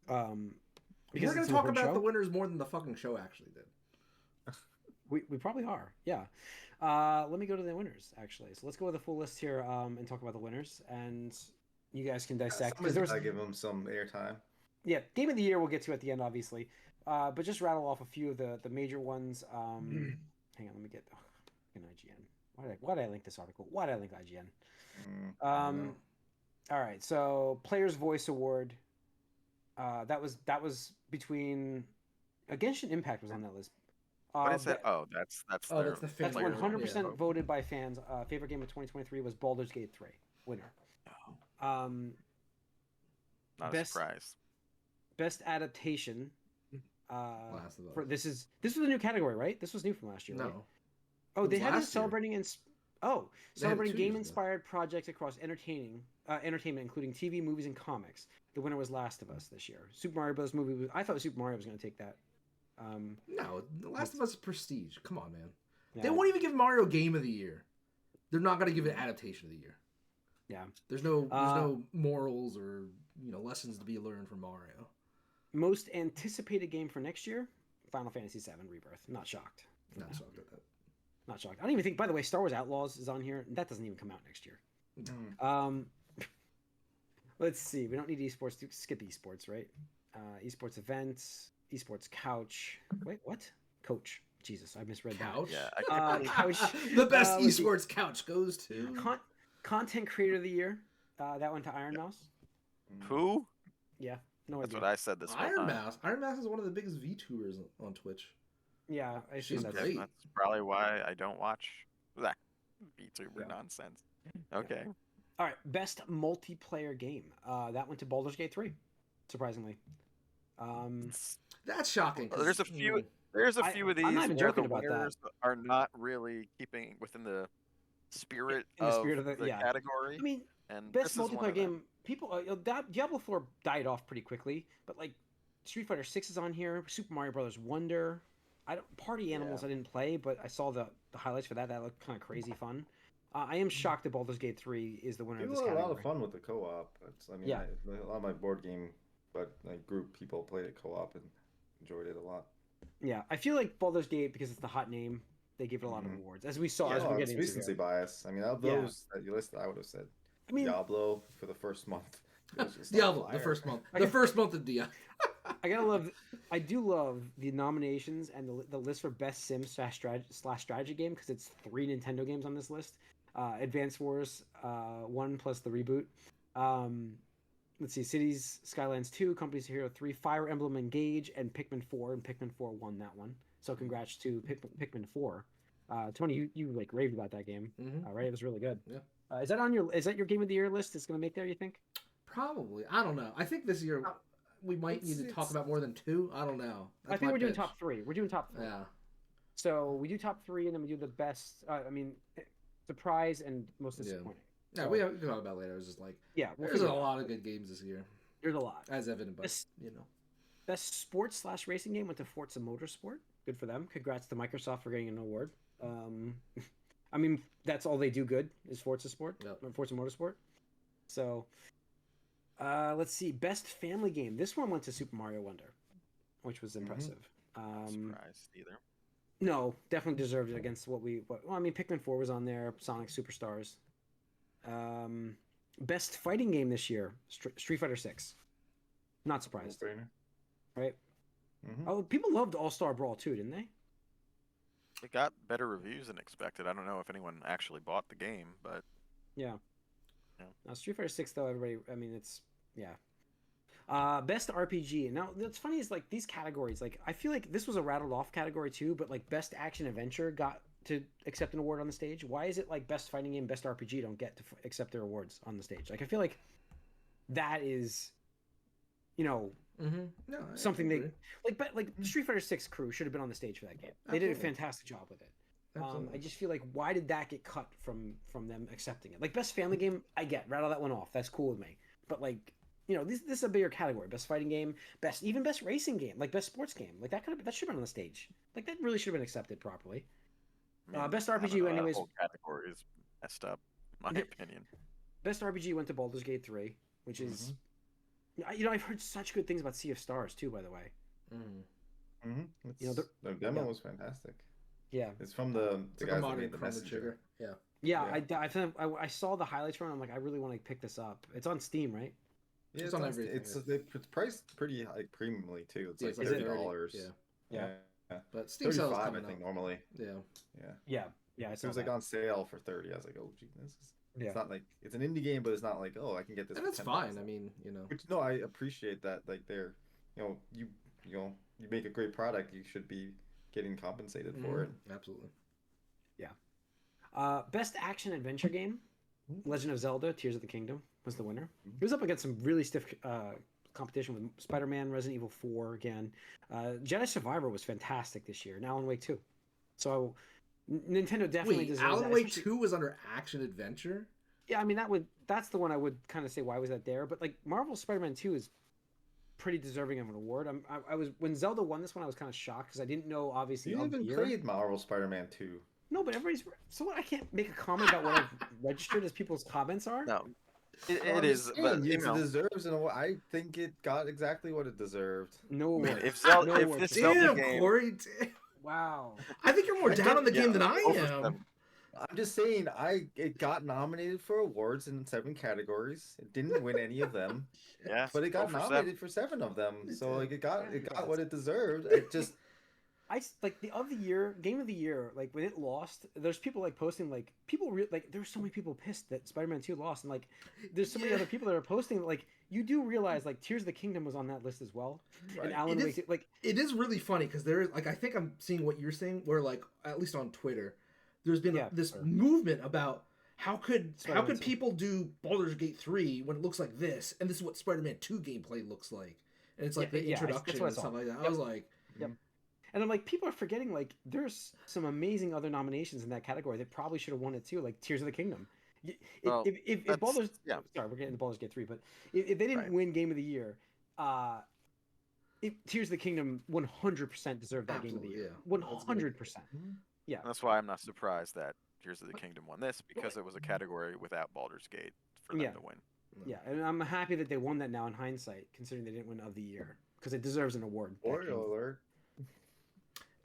Because we're going it's to an talk important about show. the winners more than the fucking show actually did. We probably are, yeah. Let me go to the winners actually. So let's go with a full list here and talk about the winners, and you guys can dissect. Somebody's there was, gotta give him some airtime. yeah, game of the year we'll get to at the end, obviously. But just rattle off a few of the major ones. Hang on, let me get an IGN. Why did I link this article? Why did I link IGN? I don't know. All right, so Player's Voice Award. That was between Genshin Impact was on that list. What is that? but- Oh, that's Oh, their that's the fan That's player award, 100% vote. voted by fans. Favorite game of 2023 was Baldur's Gate 3 winner. Not Best- a surprise. Best adaptation. Last of Us. This was a new category, right? This was new from last year. Right? No. Oh, It they was had it last year. celebrating They had it celebrating 2 years ago. game-inspired projects across entertainment, including TV, movies, and comics. The winner was Last of Us this year. Super Mario Bros. Movie. I thought Super Mario was going to take that. No, The Last of Us is prestige. Come on, man. Yeah, They won't even give Mario Game of the Year. They're not going to give it Adaptation of the Year. Yeah. There's no morals or lessons to be learned from Mario. Most anticipated game for next year: Final Fantasy VII Rebirth. Not shocked. Not shocked at that. Not shocked. I don't even think. By the way, Star Wars Outlaws is on here. That doesn't even come out next year. Let's see. We don't need esports. Skip esports, right? Esports events, esports couch. Wait, what? Coach. Jesus, I misread Couch. Yeah, I Couch. The best let's see. esports couch goes to. that. Content creator of the year. That went to Iron Mouse. who? Yeah. No That's idea. what I said this whole Iron time. Mouse. Iron Mouse is one of the biggest VTubers on Twitch. Yeah, I assume She's that's great. That's probably why I don't watch that VTuber Yeah. nonsense. Okay. All right. Best multiplayer game. That went to Baldur's Gate 3. Surprisingly. That's shocking. 'cause, There's a few. There's a few of these I'm not even where the joking about that. winners are not really keeping within the spirit, In the spirit of the- yeah. category. I mean, and best this is one multiplayer of them. game. People, Diablo 4 died off pretty quickly, but like Street Fighter 6 is on here. Super Mario Brothers Wonder. Party Animals Yeah. I didn't play, but I saw the highlights for that. That looked kind of crazy fun. I am shocked that Baldur's Gate 3 is the winner of People this had a category. lot of fun with the co-op. I mean, Yeah. a lot of my board game, but like group people played it co-op and enjoyed it a lot. Yeah, I feel like Baldur's Gate, because it's the hot name, they give it a lot of Mhm. awards, as we saw Yeah. as we're Oh, it's getting into recency here. bias. I mean, of Yeah. those that you listed, I would have said I mean, Diablo for the first month. It was just on Diablo, the fire. first month. I The got- first month of Diablo. I do love the nominations and the list for best sim slash strategy game, because it's 3 Nintendo games on this list. Advance Wars 1 plus the reboot. Let's see, Cities Skylines 2, Companies of Hero 3, Fire Emblem Engage, and Pikmin 4. And Pikmin 4 won that one. So congrats to Pikmin 4. Tony, you like raved about that game, Mm-hmm. right? It was really good. Yeah. Is that your game of the year list? It's going to make there, you think? Probably. I don't know. I think this year we might need to talk about more than 2. I don't know. I think we're doing top 3. We're doing top 3. Yeah. So we do top 3, and then we do the best. Surprise and most Yeah. disappointing. Yeah, So, we can talk about it later. It was just like yeah, we'll there's figure a it out. lot of good games this year, There's a lot. as evident by This- you know. Best sports slash racing game went to Forza Motorsport. Good for them. Congrats to Microsoft for getting an award. I mean, that's all they do good is Forza Sport, Yep. or Forza Motorsport. So, let's see. Best family game. This one went to Super Mario Wonder, which was impressive. Surprised either. No, definitely deserved it against well, I mean, Pikmin 4 was on there. Sonic Superstars. Best fighting game this year. Street Fighter 6. Not surprised, No-brainer. right? Mhm. Oh, people loved All Star Brawl too, didn't they? It got better reviews than expected. I don't know if anyone actually bought the game, but Yeah. Yeah. Now, Street Fighter 6, though, everybody, I mean, it's, yeah. Best RPG. Now, what's funny is, like, these categories, like, I feel like this was a rattled off category, too, but, like, Best Action Adventure got to accept an award on the stage. Why is it, like, Best Fighting Game, Best RPG don't get to accept their awards on the stage? Like, I feel like that is, you know, Mm-hmm. No, something agree. like Street Fighter 6 crew should have been on the stage for that game. They did a Absolutely. fantastic job with it. I Absolutely. just feel like, why did that get cut from them accepting it? Like, best family game, I get, rattle that one off. That's cool with me. But, like, you know, this is a bigger category. Best fighting game, best racing game, like best sports game. Like, that should have been on the stage. Like, that really should have been accepted properly. I mean, Best I don't RPG, know, that anyways. whole category is messed up, in my opinion. Best RPG went to Baldur's Gate 3, which is, you know, I've heard such good things about Sea of Stars too. By the way, Mm. You know, the demo yeah. was fantastic. yeah, It's from the It's like guys a that modern made the Chrono Messenger. Trigger. Yeah. yeah. Yeah. I saw the highlights from it. I'm like, I really want to pick this up. It's on Steam, right? Yeah, It's on everything, It's yeah. it's priced pretty like premiumly too. It's Yeah, like it's like $30. Yeah. Yeah. But Steam sales 35 I coming think out. normally. Yeah. Yeah, I It saw was like that. on sale for 30. I was like, oh gee, this is. Yeah. It's not like it's an indie game, but it's not like I can get this. And for that's $10. fine. I mean, you know. Which no, I appreciate that. Like they're, you make a great product. You should be getting compensated for it. Absolutely. Best action adventure game, Legend of Zelda: Tears of the Kingdom was the winner. Mhm. It was up against some really stiff competition with Spider-Man, Resident Evil 4 again. Jedi Survivor was fantastic this year, and Alan Wake 2. So Nintendo definitely Wait, deserves Alan that, Wake especially- 2 was under action adventure? Yeah, I mean that's the one I would kind of say why was that there, but like Marvel Spider-Man 2 is pretty deserving of an award. I was when Zelda won this one, I was kind of shocked because I didn't know obviously. You of the even year. played Marvel Spider-Man 2. No, but everybody's so what? I can't make a comment about what I've registered as people's comments are. No, it I'm is, just but saying, you it know, deserves an award. I think it got exactly what it deserved. No award. if Zelda, No if award. this Zelda Damn, game, Corey. Wow. I think you're more I down on the yeah, game than I both of am. them. I'm just saying, it got nominated for awards in 7 categories. It didn't win any of them, yeah, but it got 0 for 7. nominated for 7 of them. It So did. like it got what it deserved. It just Like the of the year game of the year, like when it lost, there's people like posting like there's so many people pissed that Spider-Man 2 lost, and like there's so many Yeah. other people that are posting like you do realize like Tears of the Kingdom was on that list as well, Right. and Alan It Wake is- like It is really funny because there is like I think I'm seeing what you're saying, where like at least on Twitter, there's been Yeah, this sure. movement about how could Spider-Man 2. people do Baldur's Gate 3 when it looks like this, and this is what Spider-Man 2 gameplay looks like, and it's like Yeah, the yeah, that's introduction what I and saw. stuff like that. I Yep. was like, and I'm like people are forgetting like there's some amazing other nominations in that category that probably should have won it too, like Tears of the Kingdom. Well, If that's- Baldur's yeah. sorry, we're getting to Baldur's Gate 3, but if they didn't Right. win Game of the Year, Tears of the Kingdom 100% deserved that game of the Absolutely, year. yeah. That's good. 100%. Yeah. And that's why I'm not surprised that Tears of the Kingdom won this, because it was a category without Baldur's Gate for them Yeah. to win. Yeah, and I'm happy that they won that now in hindsight, considering they didn't win of the year, because it deserves an award. that Spoiler game. alert.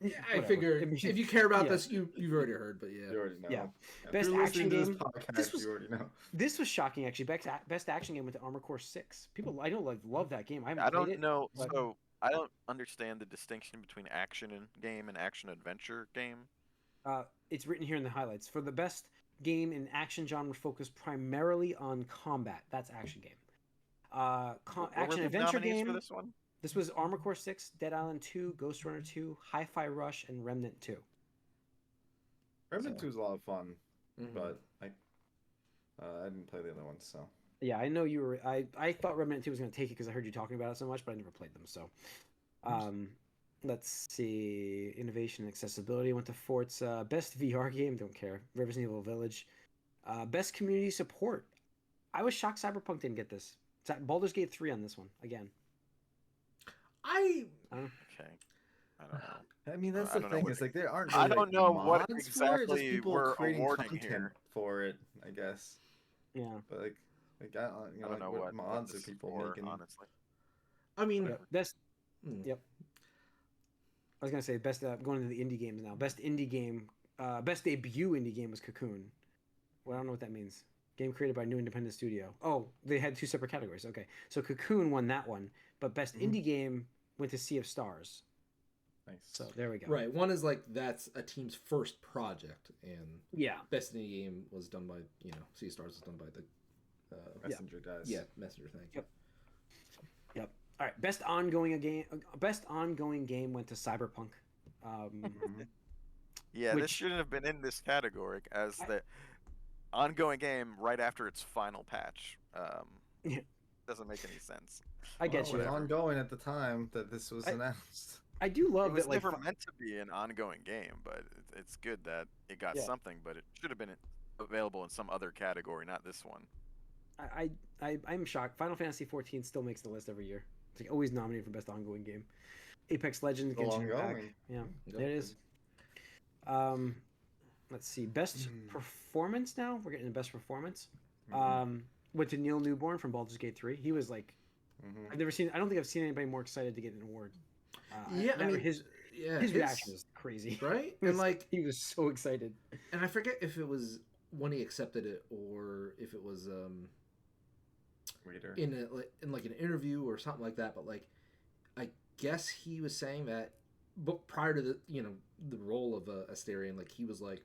Yeah, I Whatever. figure I mean, if you care about yeah. this, you've already heard, but yeah. You already know. Yeah. If Best you're action listening to this game. podcast, This was- you already know. This was shocking, actually. Best action game went to Armor Core 6. People, I know, like love that game. I haven't I played don't it. know. but- So I don't understand the distinction between action and game and action adventure game. It's written here in the highlights for the best game in action genre focused primarily on combat. That's action game. What were Action the adventure nominees game. for this one? This was Armor Core 6, Dead Island 2, Ghost Runner 2, Hi-Fi Rush, and Remnant 2. Remnant So- 2 is a lot of fun, Mhm. but I didn't play the other ones, so. Yeah, I know you were. I thought Remnant 2 was going to take it because I heard you talking about it so much, but I never played them. So, let's see. Innovation and accessibility went to Forza. Best VR game, don't care. Resident Evil Village. Best community support. I was shocked Cyberpunk didn't get this. Baldur's Gate 3 on this one again. I Okay. I don't know. I mean, that's I the don't know thing. what Is like there aren't. I Really, don't know like, what mods for it, just exactly people we're creating awarding content here. for it, I guess. Yeah. But like I don't, I don't know what what mods are this is people for, making. honestly. I mean, Yep. Best. hmm. Yep. I was gonna say best. Going into the indie games now. Best indie game. Best debut indie game was Cocoon. Well, I don't know what that means. Game created by a new independent studio. Oh, they had two separate categories. Okay, so Cocoon won that one, but best Mhm. indie game went to Sea of Stars. Nice. So there we go. Right. One is like that's a team's first project, and Yeah. Best Indie Game was done by Sea of Stars was done by the Messenger guys. Messenger thing. Yep. Yep. All right. Best ongoing game. Best ongoing game went to Cyberpunk. Mhm. Yeah, Which- this shouldn't have been in this category as I- the ongoing game right after its final patch. Yeah. Doesn't make any sense. I get Well, you. it was there. ongoing at the time that this was I- announced. I do It love was that. Like, never meant to be an ongoing game, but it's good that it got Yeah. something. But it should have been available in some other category, not this one. I'm shocked. Final Fantasy 14 still makes the list every year. It's like always nominated for best ongoing game. Apex Legends, Still Genshin Impact. ongoing. Yeah, Yep. there it is. Let's see. Best performance now. We're getting to best performance. Mhm. Went to Neil Newborn from Baldur's Gate 3. He was like, Mhm. I've never seen. I don't think I've seen anybody more excited to get an award. Yeah, I mean, his his reaction was crazy. right, He was- and like, he was so excited. and I forget if it was when he accepted it or if it was Waiter. in an interview or something like that. But like, I guess he was saying that, but prior to the role of Asterion, like he was like,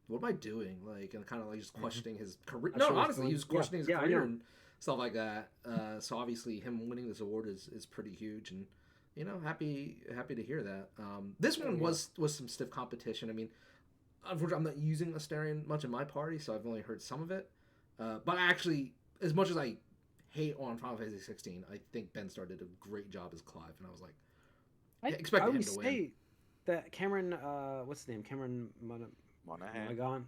"What am I doing?" Like, and kind of like just questioning his career. I'm No, sure he's honestly, going- he was questioning his yeah, I career know. and stuff like that. So obviously, him winning this award is pretty huge, and happy to hear that. This one was some stiff competition. I mean, unfortunately, I'm not using Asterion much in my party, so I've only heard some of it. But I actually, as much as I hate on Final Fantasy 16, I think Ben Starr did a great job as Clive, and I was like, expected him would to win. say that Cameron, what's his name? Cameron Monahan.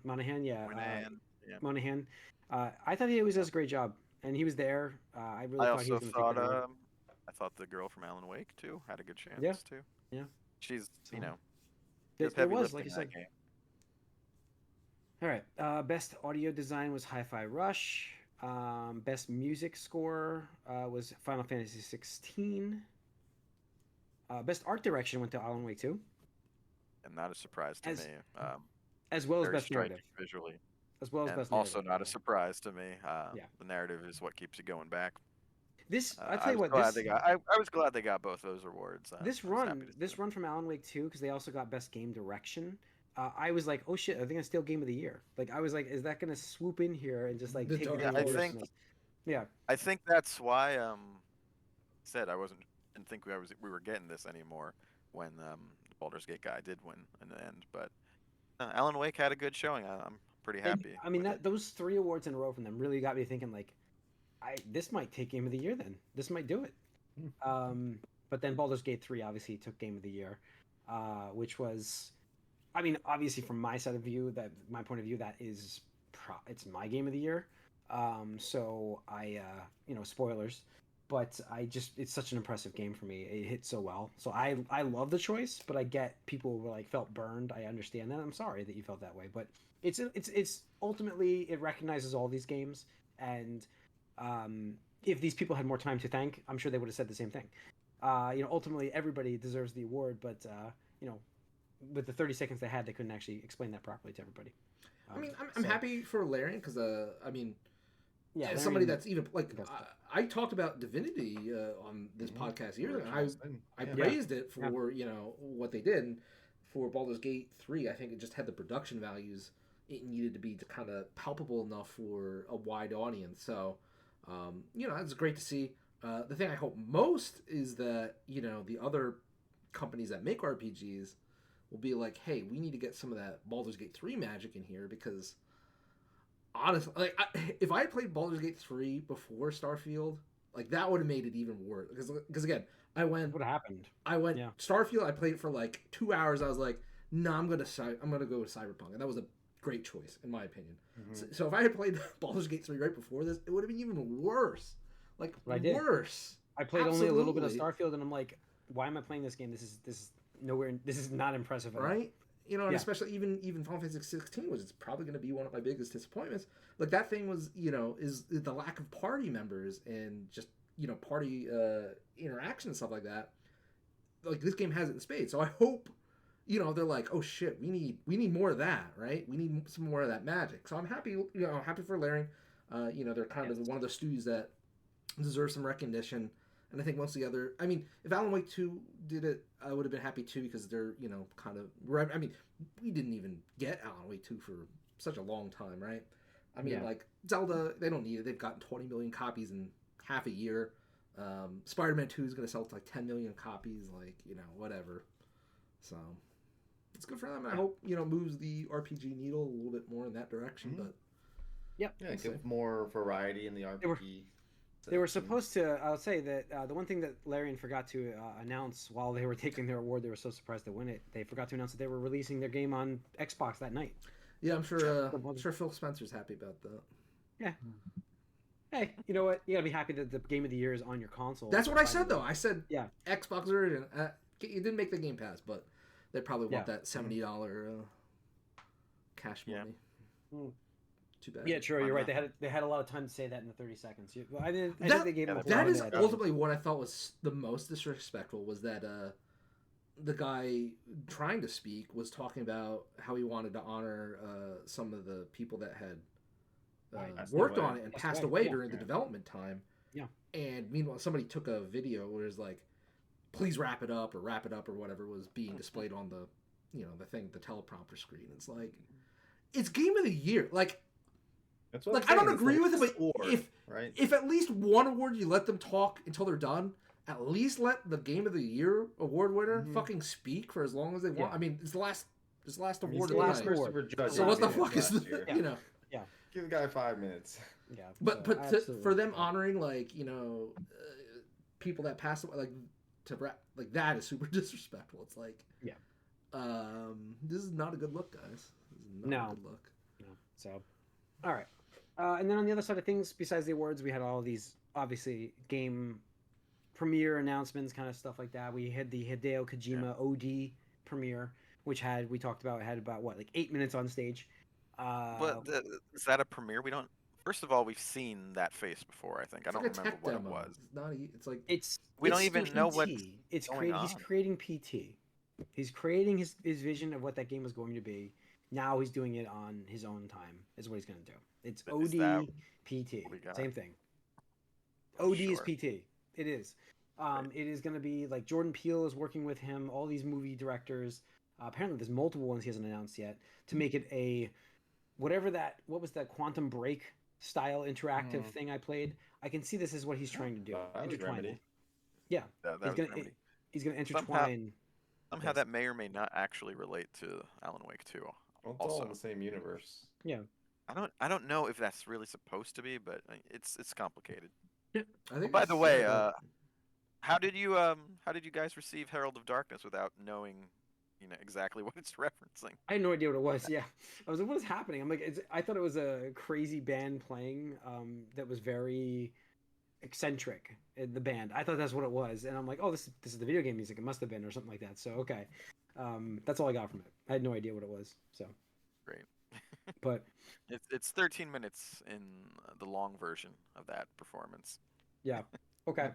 Monahan, yeah. Monahan. Yeah. Monahan. I thought he always does a great job, and he was there. I really I thought he also was going to take that award. I thought the girl from Alan Wake too had a good chance Yeah. too. Yeah. She's So- she There does heavy was, like lifting you in that said. game. All right. Best audio design was Hi-Fi Rush. Best music score was Final Fantasy 16. Best art direction went to Alan Wake 2, And not a surprise to As- me. as well as Very best striking narrative. visually. As well as And best also narrative. not a surprise to me. Yeah. The narrative is what keeps you going back. This I I tell you was what, glad this they got. I was glad they got both those awards. this I was happy run to see this them. run from Alan Wake 2, because they also got best game direction. I was like, oh shit, are they gonna steal game of the year? Like I was like, is that gonna swoop in here and just like The take dark the Yeah, I awards think- from us? Yeah. I think that's why said I didn't think we were getting this anymore when the Baldur's Gate guy did win in the end. But Alan Wake had a good showing. I'm pretty happy. I mean, with it. those 3 awards in a row from them really got me thinking. Like, this might take Game of the Year. Then this might do it. But then Baldur's Gate 3 obviously took Game of the Year, which was, I mean, obviously from my point of view, that is it's my Game of the Year. So I, spoilers. but it's such an impressive game for me. It hit so well. So I love the choice, but I get people who like felt burned. I understand that. I'm sorry that you felt that way, but it's ultimately it recognizes all these games, and if these people had more time to thank, I'm sure they would have said the same thing. Ultimately everybody deserves the award, but with the 30 seconds they had, they couldn't actually explain that properly to everybody. I mean, I'm happy for Larian because I mean, yeah, as somebody that's even like I talked about Divinity on this podcast years ago. I praised it for what they did. And for Baldur's Gate 3, I think it just had the production values it needed to be to kind of palpable enough for a wide audience. So it's great to see. The thing I hope most is that the other companies that make RPGs will be like, hey, we need to get some of that Baldur's Gate 3 magic in here because honestly, like, if I had played Baldur's Gate 3 before Starfield, like that would have made it even worse. Because again, what happened? Starfield. I played it for like 2 hours. I was like, no, I'm gonna go with Cyberpunk, and that was a great choice in my opinion. So if I had played Baldur's Gate 3 right before this, it would have been even worse. Like worse. I played only a little bit of Starfield, and I'm like, why am I playing this game? This is nowhere. This is not impressive at all. Right? And especially even Final Fantasy 16 was probably going to be one of my biggest disappointments. Like that thing was, is the lack of party members and just party interaction and stuff like that. Like this game has it in spades. So I hope, they're like, oh shit, we need more of that, right? We need some more of that magic. So I'm happy, happy for Larian. They're kind of one of the studios that deserve some recognition. And I think most of the other, I mean, if Alan Wake 2 did it, I would have been happy too because they're, kind of, I mean, we didn't even get Alan Wake 2 for such a long time, right? I mean, like, Zelda, they don't need it. They've gotten 20 million copies in half a year. Spider-Man 2 is going to sell to like 10 million copies, like, whatever. So, it's good for them. I hope, moves the RPG needle a little bit more in that direction, but... Give more variety in the RPG. They were supposed to. I'll say that the one thing that Larian forgot to announce while they were taking their award, they were so surprised to win it. They forgot to announce that they were releasing their game on Xbox that night. Yeah, I'm sure. I'm sure Phil Spencer's happy about that. Yeah. Hey, you know what? You gotta be happy that the game of the year is on your console. That's what I said, though. I said, Xbox version. You didn't make the Game Pass, but they probably want that $70 cash money. Too bad. Yeah, true. You're right. They had a lot of time to say that in the 30 seconds. I think they gave them that is ultimately what I thought was the most disrespectful was that the guy trying to speak was talking about how he wanted to honor some of the people that had worked on it and passed away during the development time. Yeah. And meanwhile, somebody took a video where it's like, please wrap it up or whatever was being displayed on the, the teleprompter screen. It's like, it's Game of the Year. Like, I don't agree with it, but if at least one award you let them talk until they're done, at least let the Game of the Year award winner fucking speak for as long as they want. I mean, it's the last award. So what the fuck is Give the guy 5 minutes. Yeah, but for them honoring people that passed away, like that is super disrespectful. It's like this is not a good look, guys. This is not a good look. No. So, all right. And then on the other side of things, besides the awards, we had all these, obviously, game premiere announcements, kind of stuff like that. We had the Hideo Kojima OD premiere, which had 8 minutes on stage. But is that a premiere? We don't... First of all, we've seen that face before, I think. I don't remember what it was. We don't even know what He's creating PT. He's creating his vision of what that game was going to be. Now he's doing it on his own time, is what he's going to do. It's OD, PT. Same thing. OD is PT. It is. It is going to be like Jordan Peele is working with him, all these movie directors. Apparently there's multiple ones he hasn't announced yet to make it a what was that Quantum Break style interactive thing I played. I can see this is what he's trying to do. Intertwine. Yeah. He's going to intertwine. Somehow that may or may not actually relate to Alan Wake 2. Well, it's all in the same universe. Yeah. I don't know if that's really supposed to be, but it's complicated. Yeah. By the way, how did you guys receive Herald of Darkness without knowing, exactly what it's referencing? I had no idea what it was. Yeah, I was like, "What is happening?" I'm like, I thought it was a crazy band playing that was very. eccentric in the band. I thought that's what it was, and I'm like, oh, this is the video game music. It must have been or something like that. So okay, that's all I got from it. I had no idea what it was. So Great. but It's 13 minutes in the long version of that performance. yeah, okay.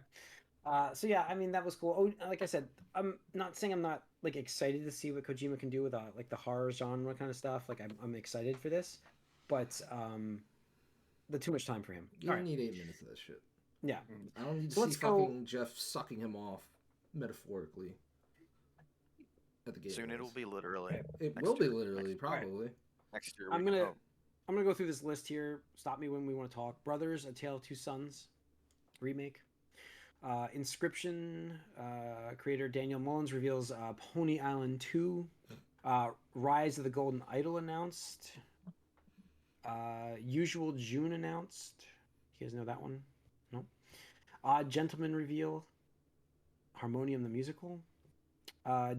So yeah, I mean that was cool. Oh, like I said, I'm not saying I'm not like excited to see what Kojima can do with like the horror genre kind of stuff. Like I'm excited for this, but the too much time for him. You All don't right. need 8 minutes of that shit. Yeah. I don't need to So see let's go- fucking Geoff sucking him off metaphorically at the game. Soon it'll be literally. It next will be year. literally, Next- probably. Next year. I'm we can gonna hope. I'm gonna go through this list here. Stop me when we want to talk. Brothers: A Tale of Two Sons remake. Inscription creator Daniel Mullins reveals Pony Island 2. Rise of the Golden Idol announced. Usual June announced. You guys know that one? No. Odd Gentleman reveal. Harmonium the Musical.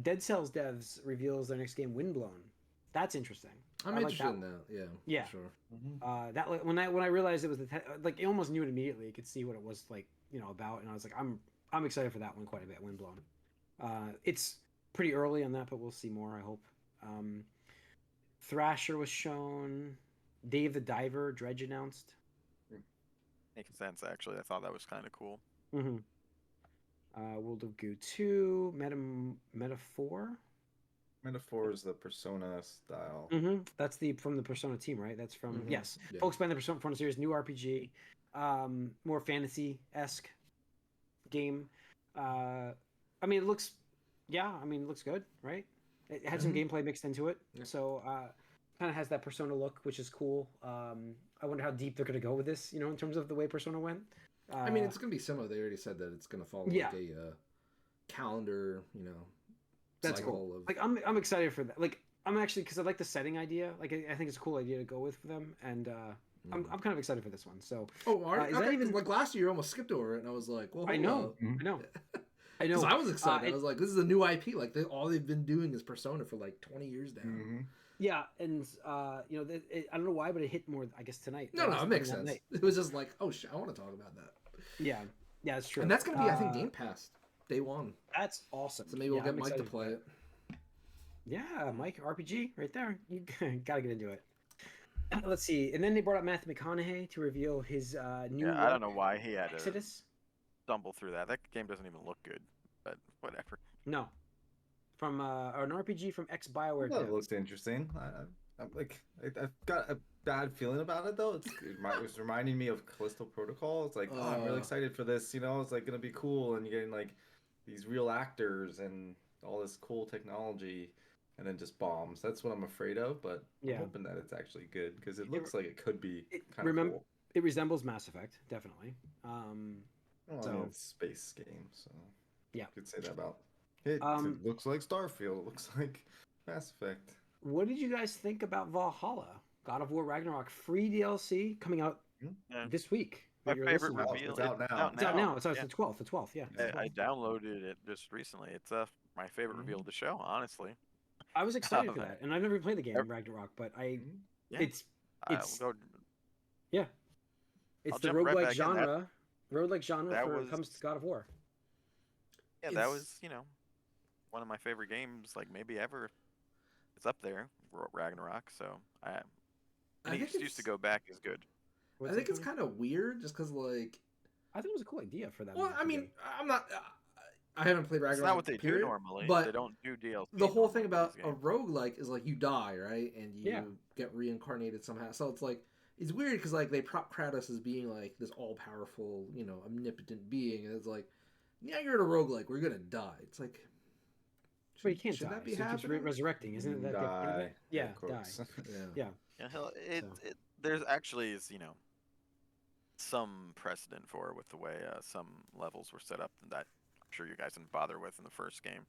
Dead Cells devs reveals their next game, Windblown. That's interesting. I'm I like interested that in that. Yeah. Yeah. For sure. That when I realized it was like I almost knew it immediately. I could see what it was like, about, and I was like, I'm excited for that one quite a bit. Windblown. It's pretty early on that, but we'll see more. I hope. Thrasher was shown. Dave the Diver Dredge announced. Makes sense actually. I thought that was kind of cool. Mm-hmm. World of Goo 2. Metaphor. Metaphor is the Persona style. Mm-hmm. That's from the Persona team, right? That's from Mhm. yes. Yeah. Folks behind the Persona series, new RPG, more fantasy-esque game. I mean, it looks good, right? It had some gameplay mixed into it, Yeah. so kind of has that Persona look, which is cool. I wonder how deep they're gonna go with this, in terms of the way Persona went. I mean, it's gonna be similar. They already said that it's gonna follow Yeah. like a calendar, That's cycle cool. of Like I'm excited for that. Like I'm actually because I like the setting idea. Like I think it's a cool idea to go with for them, and I'm kind of excited for this one. So Oh, is that even- like last year? You almost skipped over it, and I was like, "Well, I hold know, up. I know, I Because know. I was excited. I it- was like, "This is a new IP. Like all they've been doing is Persona for like 20 years now." Mm-hmm. Yeah, and I don't know why, but it hit more. I guess tonight. No, Last it makes night, sense. night. It was just like, "Oh shit, I want to talk about that." Yeah, it's true. And that's gonna be, I think, Game Pass day one. That's awesome. So maybe we'll Yeah, get I'm Mike to excited for play that. it. Yeah, Mike RPG right there. You gotta get into it. Let's see, and then they brought up Matthew McConaughey to reveal his new. Yeah, I don't know why he had to Exodus. stumble through that. That game doesn't even look good, but whatever. No, from an RPG from ex Bioware. That devs. looks interesting. I've got a bad feeling about it though. It was reminding me of Callisto Protocol. It's like, I'm really excited for this. It's like gonna be cool, and you're getting like these real actors and all this cool technology, and then just bombs. That's what I'm afraid of. But Yeah. I'm hoping that it's actually good because it looks like it could be kind of remember- cool. It resembles Mass Effect, definitely. Well, so- I mean, it's a space game, so Yeah. you could say that about it. Um, It looks like Starfield. It looks like Mass Effect. What did you guys think about Valhalla? God of War Ragnarok free DLC coming out Yeah. this week. My that you're favorite listening to. reveal. It's out now. It's out now. It's Yeah. the 12th. The 12th. Yeah. I downloaded it just recently. It's my favorite reveal of the show, honestly. I was excited for Oh, that, and I've never played the game Ev- Ragnarok, but Yeah. it's it's I'll go, yeah, it's I'll the jump right roguelike back in. Genre. Roguelike genre that for was- comes to God of War. yeah, that It's- was one of my favorite games, like maybe ever. It's up there, Ragnarok. So I any think excuse to go back is good. What's I think that, it's Tony? kind of weird, just because like, I think it was a cool idea for that. well, I mean, I'm not. I haven't played Ragnarok. It's not what they period, do normally. But they don't do DLC. the whole thing normally about with a these games. roguelike is like you die, right? And you Yeah. get reincarnated somehow. So it's like it's weird because like they prop Kratos as being like this all powerful, omnipotent being, and it's like, yeah, you're in a roguelike, we're gonna die. It's like, but you can't should die. that be so it keeps happening? resurrecting, isn't it? That the point of Die. it? Yeah, air quotes. die. Yeah. Yeah. Yeah, hell, So. there's actually is some precedent for with the way some levels were set up that I'm sure you guys didn't bother with in the first game.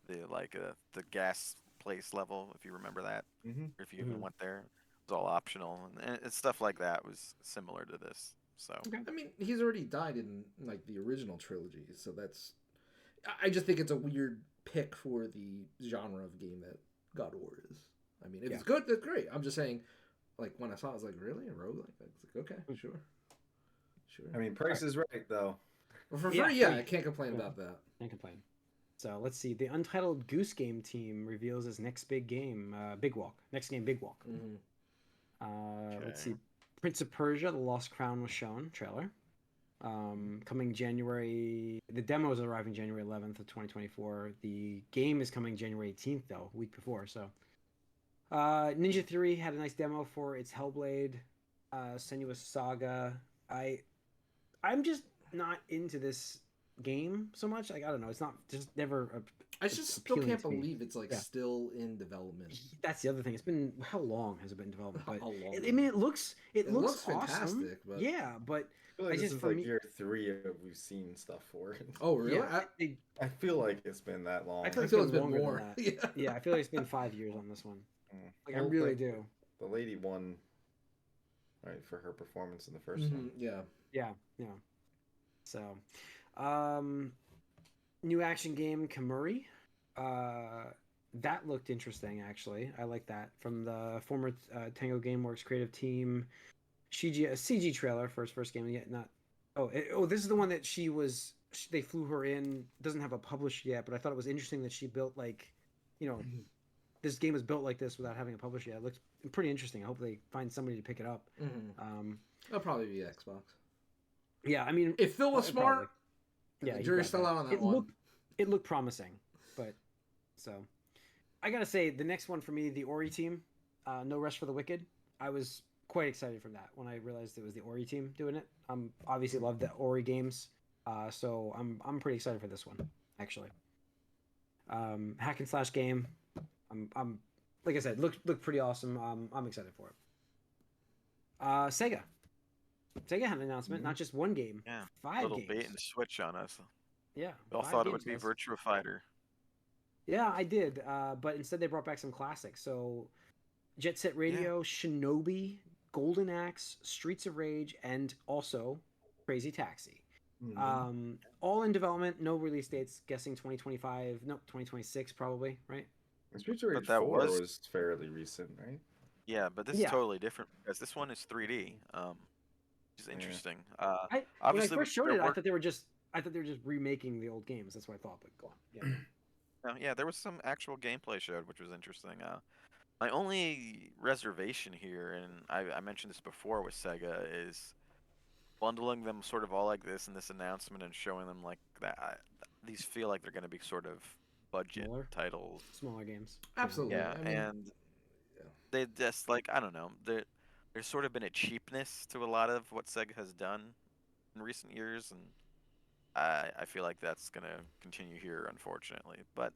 The gas place level, if you remember that, Mhm. or if you even went there, it was all optional, and it's stuff like that was similar to this. So I mean, he's already died in like the original trilogy, so that's. I just think it's a weird pick for the genre of game that God of War is. I mean, if it's good, that's great. I'm just saying, like when I saw it, I was like, really a roguelike? It's like, okay, sure. Sure. I mean, Price is Right though. For free, Yeah, yeah, free. I can't complain Yeah. about that. Can't complain. So let's see. The Untitled Goose Game team reveals his next big game, Big Walk. Next game, Big Walk. Let's see. Prince of Persia: The Lost Crown was shown trailer. Coming January. The demo is arriving January 11th of 2024. The game is coming January 18th though, a week before. So, Ninja Theory had a nice demo for its Hellblade, Senua's Saga. I'm just not into this game so much. Like I don't know. It's not just never. I just still appealing can't to me. believe it's like Yeah. still in development. That's the other thing. It's been how long has it been in development? But How long? I mean, it looks looks awesome. fantastic, but- Yeah, but I feel like I this just is for like me- year 3 of we've seen stuff for it. Oh, really? yeah, I feel like it's been that long. I feel I like feel it's it's been been longer more. than Yeah. yeah, I feel like it's been 5 years on this one. Mm. Like I Well, really like, do. The lady won, right, for her performance in the 1st one. Yeah. Yeah. So, new action game Kamuri. That looked interesting actually. I like that from the former Tango Gameworks creative team. A CG trailer for his first game yet not. This is the one that they flew her in. Doesn't have a publisher yet, but I thought it was interesting that she built like, this game was built like this without having a publisher yet. It looks pretty interesting. I hope they find somebody to pick it up. It'll probably be Xbox. Yeah, I mean, If Phil was probably. smart, Yeah, the he jury's got still that. out on that It one. It looked promising, but so I gotta say the next one for me, the Ori team, No Rest for the Wicked. I was quite excited from that when I realized it was the Ori team doing it. Obviously love the Ori games, so I'm pretty excited for this one actually. Hack and slash game. I'm like I said, looked pretty awesome. I'm excited for it. Sega had an announcement, not just one game, Yeah, 5 little games. bait and switch on us. Yeah, We all 5 thought it games, would be guys. Virtua Fighter. Yeah, I did, but instead they brought back some classics. So, Jet Set Radio, Shinobi, Golden Axe, Streets of Rage, and also Crazy Taxi. All in development, no release dates. Guessing 2025, no, 2026 probably, right? Streets of Rage that 4 was- was fairly recent, right? Yeah, but this Yeah. is totally different because this one is 3D, which is interesting. When I Obviously, first showed there it, I were- thought they were just remaking the old games. That's what I thought. But go on. Yeah. No, yeah, there was some actual gameplay showed, which was interesting. My only reservation here, and I mentioned this before with Sega, is bundling them sort of all like this in this announcement and showing them like that. These feel like they're going to be sort of budget Smaller? titles. Smaller games. Absolutely. Yeah, I mean, and they just like I don't know. There's sort of been a cheapness to a lot of what Sega has done in recent years, and I feel like that's gonna continue here, unfortunately. But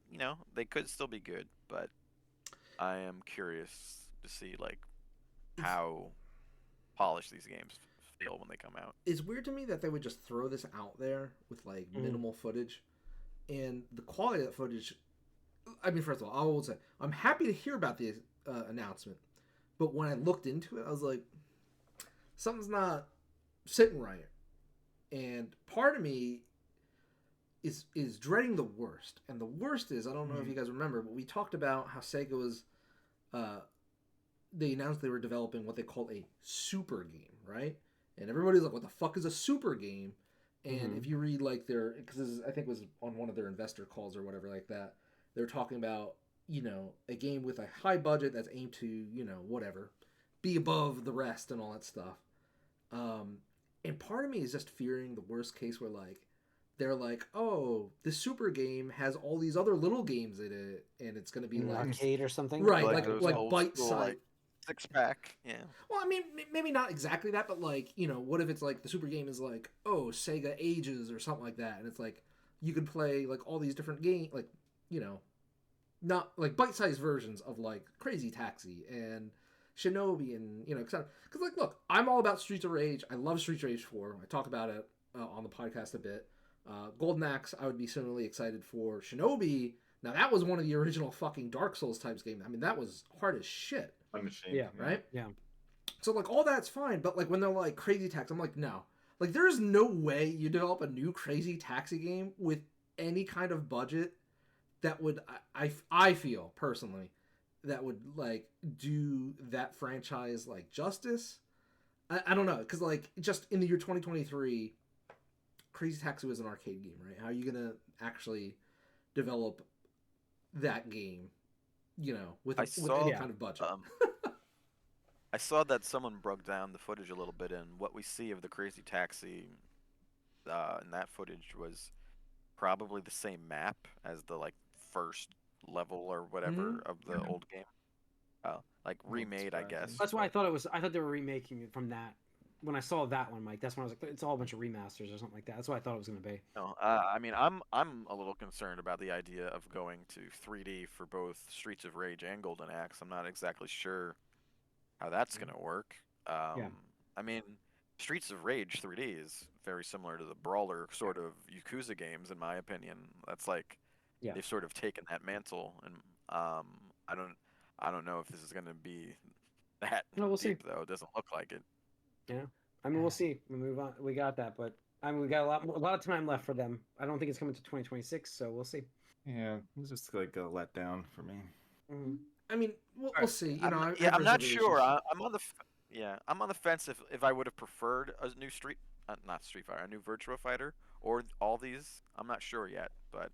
they could still be good. But I am curious to see like how polished these games feel when they come out. It's weird to me that they would just throw this out there with like minimal footage, and the quality of that footage. I mean, first of all, I will say I'm happy to hear about the announcement, but when I looked into it, I was like, something's not sitting right, and part of me is dreading the worst, and the worst is I don't know if you guys remember, but we talked about how Sega was. They announced they were developing what they called a super game, right? And everybody's like, "What the fuck is a super game?" And if you read like because I think it was on one of their investor calls or whatever like that, they're talking about a game with a high budget that's aimed to whatever be above the rest and all that stuff. And part of me is just fearing the worst case where like they're like, oh, this super game has all these other little games in it, and it's going to be An like arcade or something. right, Like like those like old bite school, size. like, 6-pack, yeah. Well, I mean, maybe not exactly that, but like, what if it's like the super game is like, oh, Sega Ages or something like that, and it's like you could play like all these different games, like not like bite-sized versions of like Crazy Taxi and Shinobi and etc. Because like, look, I'm all about Streets of Rage. I love Streets of Rage 4. I talk about it on the podcast a bit. Golden Axe, I would be similarly excited for. Shinobi, now that was one of the original fucking Dark Souls types games. I mean, that was hard as shit. Unashamed. Yeah. Right? Yeah. So like all that's fine, but like when they're like Crazy Taxi, I'm like, no. Like there's no way you develop a new Crazy Taxi game with any kind of budget that would I feel personally that would like do that franchise like justice. I don't know, because like just in the year 2023, Crazy Taxi was an arcade game, right? How are you gonna actually develop that game, with I with any saw, Yeah. kind of budget? um, I saw that someone broke down the footage a little bit, and what we see of the Crazy Taxi, in that footage was probably the same map as the like first level or Hmm. whatever of the old game. Like Not remade, I surprising. guess. That's why I But thought it was. I thought they were remaking it from that. When I saw that one, Mike, that's when I was like, it's all a bunch of remasters or something like that. That's what I thought it was going to be. no, I mean, I'm a little concerned about the idea of going to 3D for both Streets of Rage and Golden Axe. I'm not exactly sure how that's gonna work. Yeah. I mean, Streets of Rage 3D is very similar to the brawler sort of Yakuza games, in my opinion. That's like Yeah. they've sort of taken that mantle, and um, I don't, I don't know if this is gonna be that No, we'll see. deep though. It doesn't look like it. Yeah. I mean, we'll see. We move on. We got that, but I mean, we got a lot of time left for them. I don't think it's coming to 2026, so we'll see. Yeah, it's just like a letdown for me. Mhm. I mean, we'll Alright, see. I'm, I yeah, have I'm not sure. reservations. I'm on the yeah, I'm on the fence if I would have preferred a new not Street Fighter, a new Virtua Fighter, or all these. I'm not sure yet, but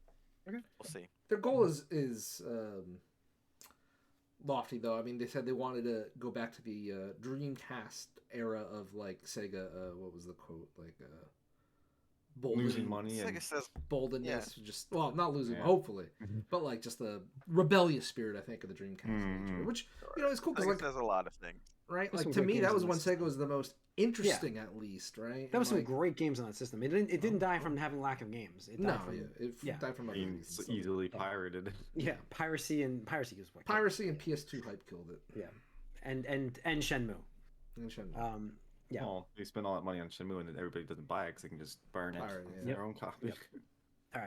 Okay. we'll see. Their goal is lofty, though. I mean, they said they wanted to go back to the Dreamcast era of like Sega. What was the quote? Like Losing money Sega and says, boldness, just well, not losing, Yeah. hopefully, Mhm. but like just the rebellious spirit, I think, of the Dreamcast, nature, which is cool because Sega like says a lot of things. right, There's like some to great me games that on was that when Sega system. was the most interesting, at least, right? That was some And, like, great games on that system. It didn't die from having lack of games. It no, died from it yeah. died from I other mean, reasons. it's So easily pirated. piracy was what killed it. piracy and PS2 hype killed it. Yeah, and Shenmue. And Shenmue. Yeah. Well, they spend all that money on Shenmue and then everybody doesn't buy it because they can just burn it Pirate, with yeah. their own copy. Yep. All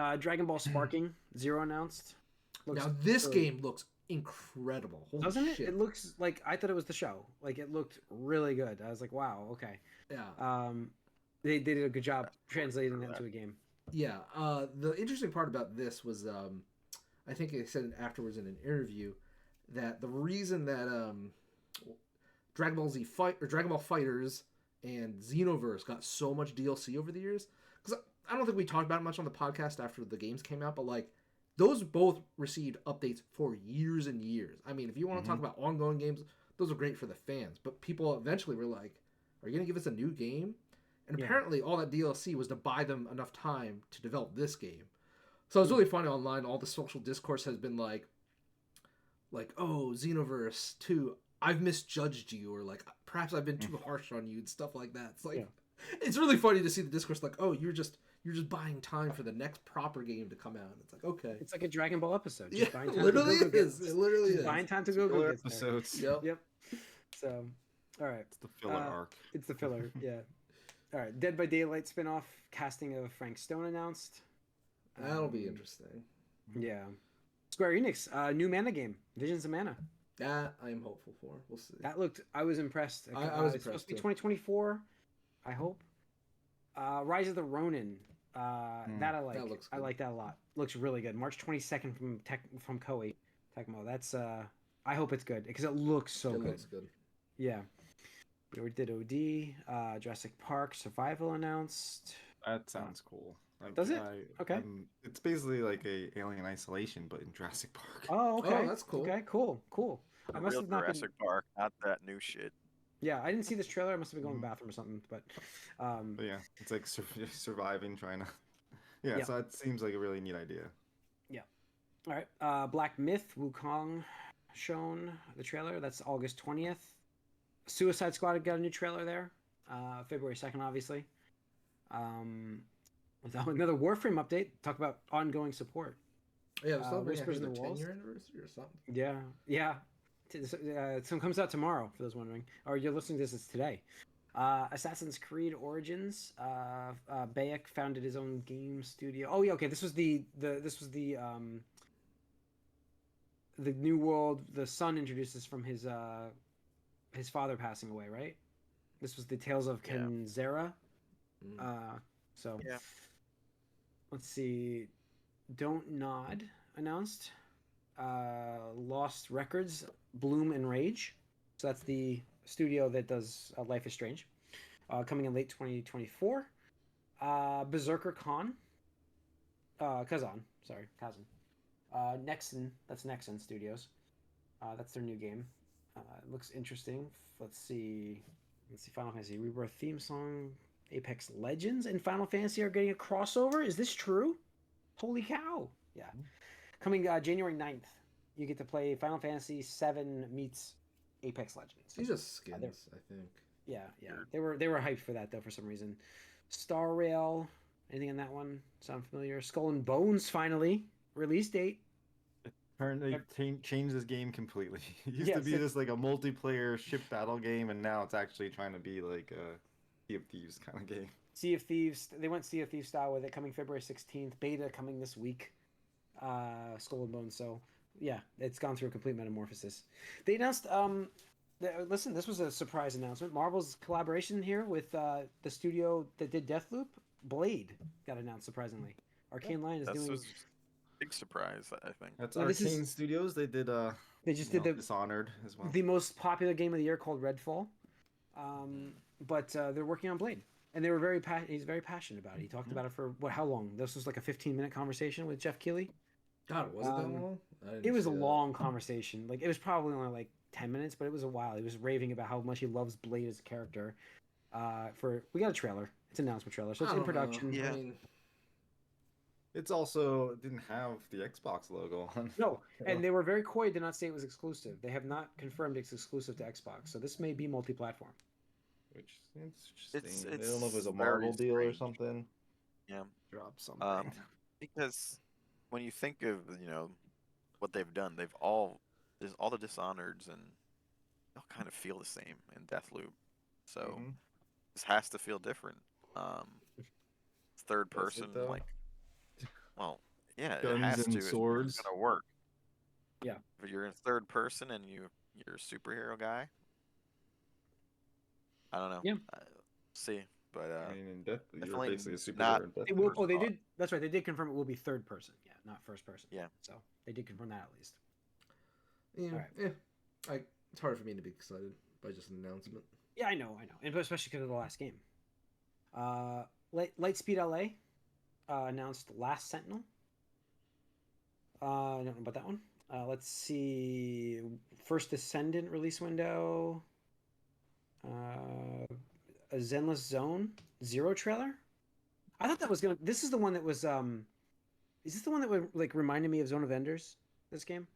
right. Dragon Ball Sparking Zero announced. Looks Now this really- game looks incredible. Holy doesn't it? shit. It looks like I thought it was the show. Like it looked really good. I was like, wow, okay. Yeah. They did a good job translating that into a game. Yeah. The interesting part about this was, I think they said afterwards in an interview that the reason that Dragon Ball Z Dragon Ball Fighters and Xenoverse got so much DLC over the years, because I don't think we talked about it much on the podcast after the games came out, but like those both received updates for years and years. I mean, if you want to talk about ongoing games, those are great for the fans, but people eventually were like, "Are you gonna give us a new game?" And Yeah. apparently, all that DLC was to buy them enough time to develop this game. So it's really funny online. All the social discourse has been like, "Oh, Xenoverse 2, I've misjudged you," or like, "Perhaps I've been too harsh on you," and stuff like that. It's like, it's really funny to see the discourse like, "Oh, you're just buying time for the next proper game to come out." And it's like, okay, It's like a Dragon Ball episode. Just yeah, buying it time literally to go is. It literally Just is. buying time to go Filler get there. episodes. Yep. Yep. So, all right. It's the filler arc. It's the filler. Yeah. All right. Dead by Daylight spinoff casting of Frank Stone announced. That'll be interesting. Yeah. Square Enix, new Mana game, Visions of Mana. That I am hopeful for. We'll see. That looked. I was impressed. I was It's supposed impressed to be too. 2024. I hope. Rise of the Ronin. That I like. That looks I good. like that a lot. Looks really good. March 22nd from Koei Tecmo. That's I hope it's good because it looks so it good. looks good. Yeah. We already did OD. Jurassic Park Survival announced. That sounds cool. Like, Does it? Okay. It's basically like a Alien Isolation, but in Jurassic Park. Oh, okay. Oh, that's cool. Okay, cool. I must Real have not been. Jurassic Park, not that new shit. Yeah, I didn't see this trailer. I must have been going to the bathroom or something. But, But yeah, it's like surviving, trying to. Yeah, Yeah. so it seems like a really neat idea. all right. Black Myth Wukong shown the trailer. That's August 20th. Suicide Squad got a new trailer there. February 2nd, obviously. Another Warframe update. Talk about ongoing support. Yeah, we're celebrating Whispers in the the Walls. 10-year anniversary or something. Yeah. Some comes out tomorrow for those wondering, or you're listening to this it's today. Assassin's Creed Origins. Bayek founded his own game studio. Oh yeah, okay. This was the New World. The son introduces from his father passing away, right? This was the Tales of Yeah. Kenzera. Mm. So Yeah. let's see. Don't Nod announced. Lost Records, Bloom and Rage. So that's the studio that does Life is Strange, coming in late 2024. Berserker Khan, Kazan, sorry, Kazan. Nexon, that's Nexon Studios. That's their new game. It looks interesting. Let's see. Final Fantasy Rebirth theme song. Apex Legends and Final Fantasy are getting a crossover. Is this true? Holy cow! Yeah, coming January 9th. You get to play Final Fantasy 7 meets Apex Legends. These are skins, I think. Yeah. They were hyped for that though for some reason. Star Rail. Anything in that one sound familiar? Skull and Bones finally release date. They changed this game completely. It used to be this like a multiplayer ship battle game, and now it's actually trying to be like a Sea of Thieves kind of game. Sea of Thieves. They went Sea of Thieves style with it, coming February 16th. Beta coming this week. Skull and Bones. So yeah, it's gone through a complete metamorphosis. They announced. Listen, this was a surprise announcement. Marvel's collaboration here with the studio that did Deathloop, Blade, got announced surprisingly. Arcane Lion is doing. Big surprise, I think. That's Arcane Studios. They did. They just did the Dishonored as well. The most popular game of the year called Redfall, but they're working on Blade, and they were he's very passionate about it. He talked about it for how long? This was like a 15-minute conversation with Geoff Keighley. God, was it that long? It was a long conversation. Like it was probably only like 10 minutes, but it was a while. He was raving about how much he loves Blade as a character. We got a trailer. It's an announcement trailer, so it's in production. Know. Yeah. I mean, It's also didn't have the Xbox logo on. No, and they were very coy to not say it was exclusive. They have not confirmed it's exclusive to Xbox, so this may be multi-platform. Which is interesting. It's I don't know if it was a Marvel deal or strange. something. Yeah. Drop something. Because when you think of what they've done, there's all the Dishonoreds, and they'll kind of feel the same in Deathloop. So this has to feel different. Third person, like. Well, yeah, Guns it has and to. swords. It's gonna work. Yeah. If you're in third person and you're a superhero guy, I don't know. Yeah. See, but I mean, in Death, you're definitely basically a superhero. not- in Death It will, Force. they did. That's right. They did confirm it will be third person. Yeah, not first person. Yeah. So they did confirm that at least. yeah, All right. yeah. It's hard for me to be excited by just an announcement. Yeah, I know, and especially because of the last game. Lightspeed LA announced Last Sentinel. I don't know about that one. Let's see. First Descendant release window. A Zenless Zone Zero trailer. I thought that was gonna. This is the one that was. Is this the one that would like reminded me of Zone of Enders? This game.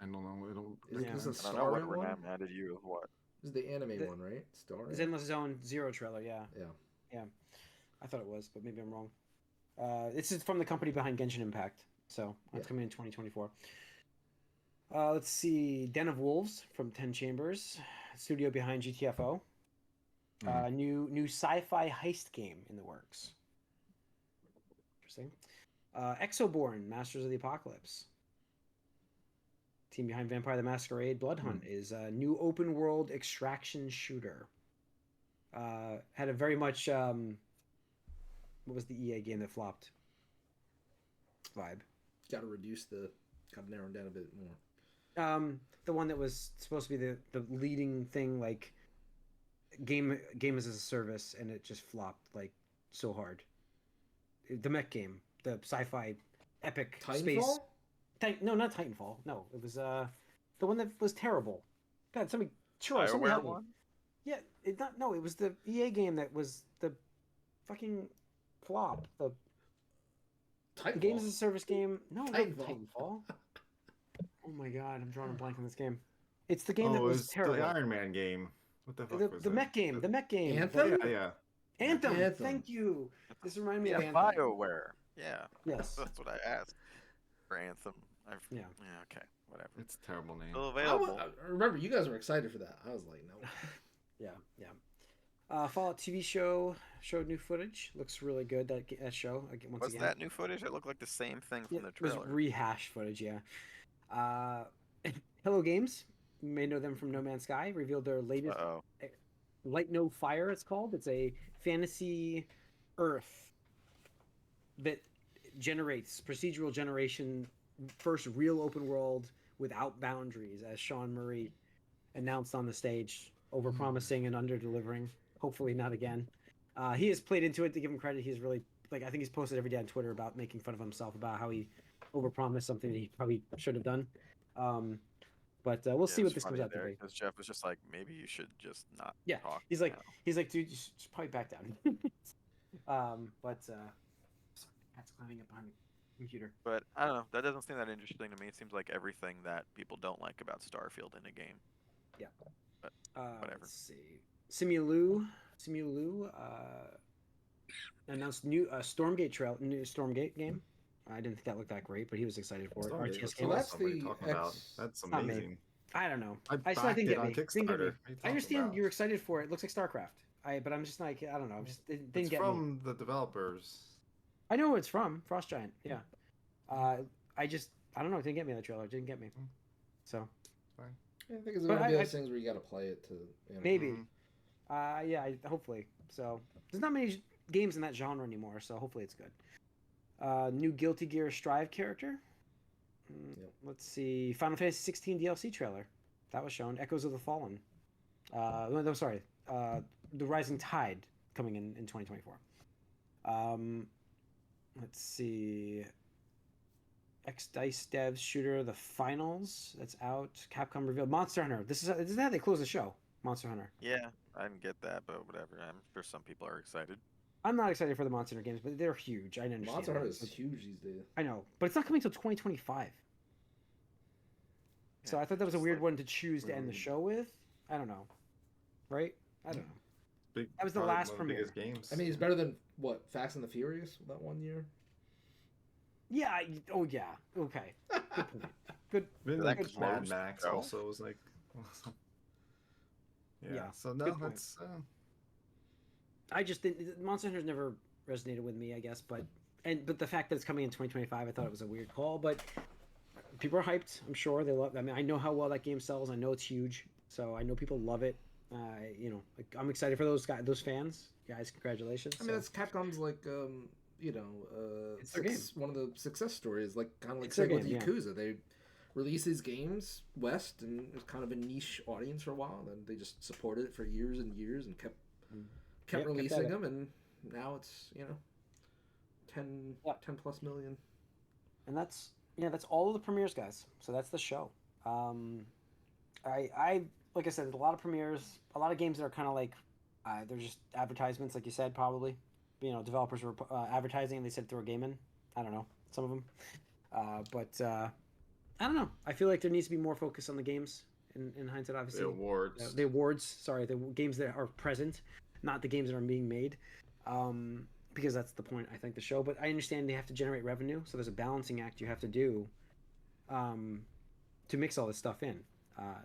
I don't know. Yeah. Is this a I don't know what Starman one? reminded you of what. This is the anime one, right? Star. Zenless Zone Zero trailer. Yeah. Yeah. I thought it was, but maybe I'm wrong. This is from the company behind Genshin Impact, so it's coming in 2024. Let's see, Den of Wolves from 10 Chambers, studio behind GTFO. New sci-fi heist game in the works. Interesting. Exoborn, Masters of the Apocalypse. Team behind Vampire the Masquerade, Blood Hunt is a new open world extraction shooter. Had a very much what was the EA game that flopped vibe? Gotta narrow it down a bit more. The one that was supposed to be the leading thing, like game as a service, and it just flopped like so hard. The mech game, the sci-fi epic Titanfall? space. No, not Titanfall. No, it was the one that was terrible. God, somebody help me. One? Yeah, it was the EA game that was the fucking flop. The game as a service game. No, it wasn't Titanfall. Oh my god, I'm drawing a blank on this game. It's the game that was terrible. The Iron Man game. What the fuck was that? The mech game. The mech game. Anthem? Yeah. Anthem. Thank you. This reminded me of Anthem. BioWare. Yeah. Yes. That's what I asked for Anthem. Yeah. Okay. Whatever. It's a terrible name. Still available. I remember you guys were excited for that. I was like, no. Yeah. Fallout TV show showed new footage. Looks really good. That show once Was again. that new footage? It looked like the same thing from the It was trailer. rehashed footage. Yeah. Hello Games, you may know them from No Man's Sky. Revealed their latest Light No Fire. It's called. It's a fantasy Earth that generates procedural generation. First real open world without boundaries, as Sean Murray announced on the stage, overpromising and underdelivering. Hopefully not again. He has played into it. To give him credit, he's really like I think he's posted every day on Twitter about making fun of himself about how he overpromised something that he probably should have done. But we'll see what this comes out to be. Because Geoff was just like, maybe you should just not Yeah, talk. he's like, now. dude, you should probably back down. But sorry, cat's climbing up behind the computer. But I don't know. That doesn't seem that interesting to me. It seems like everything that people don't like about Starfield in a game. Yeah. But whatever. Let's see. Simu Liu announced new new Stormgate game. I didn't think that looked that great, but he was excited for it. RTS game. So that's What are you the talking about? That's not me. amazing. I don't know. I I just backed didn't it get on me. Didn't get me. Kickstarter. What are you I understand talking about? you're excited for it. It looks like StarCraft. But I'm just like I don't know. It didn't It's get me. from the developers. I know who it's from. Frost Giant. Yeah. I don't know. It didn't get me that trailer. It didn't get me. So. I think it's one of those things where you got to play it to. Maybe. Yeah. Hopefully. So there's not many games in that genre anymore. So hopefully it's good. New Guilty Gear Strive character. Let's see. Final Fantasy 16 DLC trailer. That was shown. Echoes of the Fallen. No, sorry. The Rising Tide coming in 2024. Let's see. X-Dice Devs shooter The Finals. That's out. Capcom revealed Monster Hunter. This is how they close the show. Monster Hunter. Yeah, I didn't get that, but whatever. I'm sure some people are excited. I'm not excited for the Monster Hunter games, but they're huge. I understand. Monster Hunter is huge these days. I know, but it's not coming until 2025. So I thought that was a weird one to choose to end the show with. I don't know. Right? I don't know. That was the last premiere. Games. I mean, it's better than what Fast and the Furious that 1 year. Yeah. Oh yeah. Okay. Good point. Good. Maybe Like like Mad Max Pro? also was like. Yeah, So no, good point. that's. I just didn't. Monster Hunter's never resonated with me, I guess. But the fact that it's coming in 2025, I thought it was a weird call. But people are hyped. I'm sure they love. I mean, I know how well that game sells. I know it's huge. So I know people love it. I'm excited for those guys, those fans. Guys, congratulations. I mean, that's Capcom's like, It's their game. one of the success stories. Like kind of like It's their saying with game, yeah. Yakuza, they released these games west, and it was kind of a niche audience for a while. Then they just supported it for years and years, and kept Yep, releasing kept them, and now it's 10 plus million. And that's all of the premieres, guys. So that's the show. I like I said, a lot of premieres, a lot of games that are kind of like they're just advertisements, like you said, probably. Developers were advertising and they said throw a game in. I don't know, some of them, but I don't know. I feel like there needs to be more focus on the games. In hindsight, obviously, The awards. The awards. Sorry, the games that are present, not the games that are being made. Because that's the point, I think, the show. But I understand they have to generate revenue, so there's a balancing act you have to do to mix all this stuff in.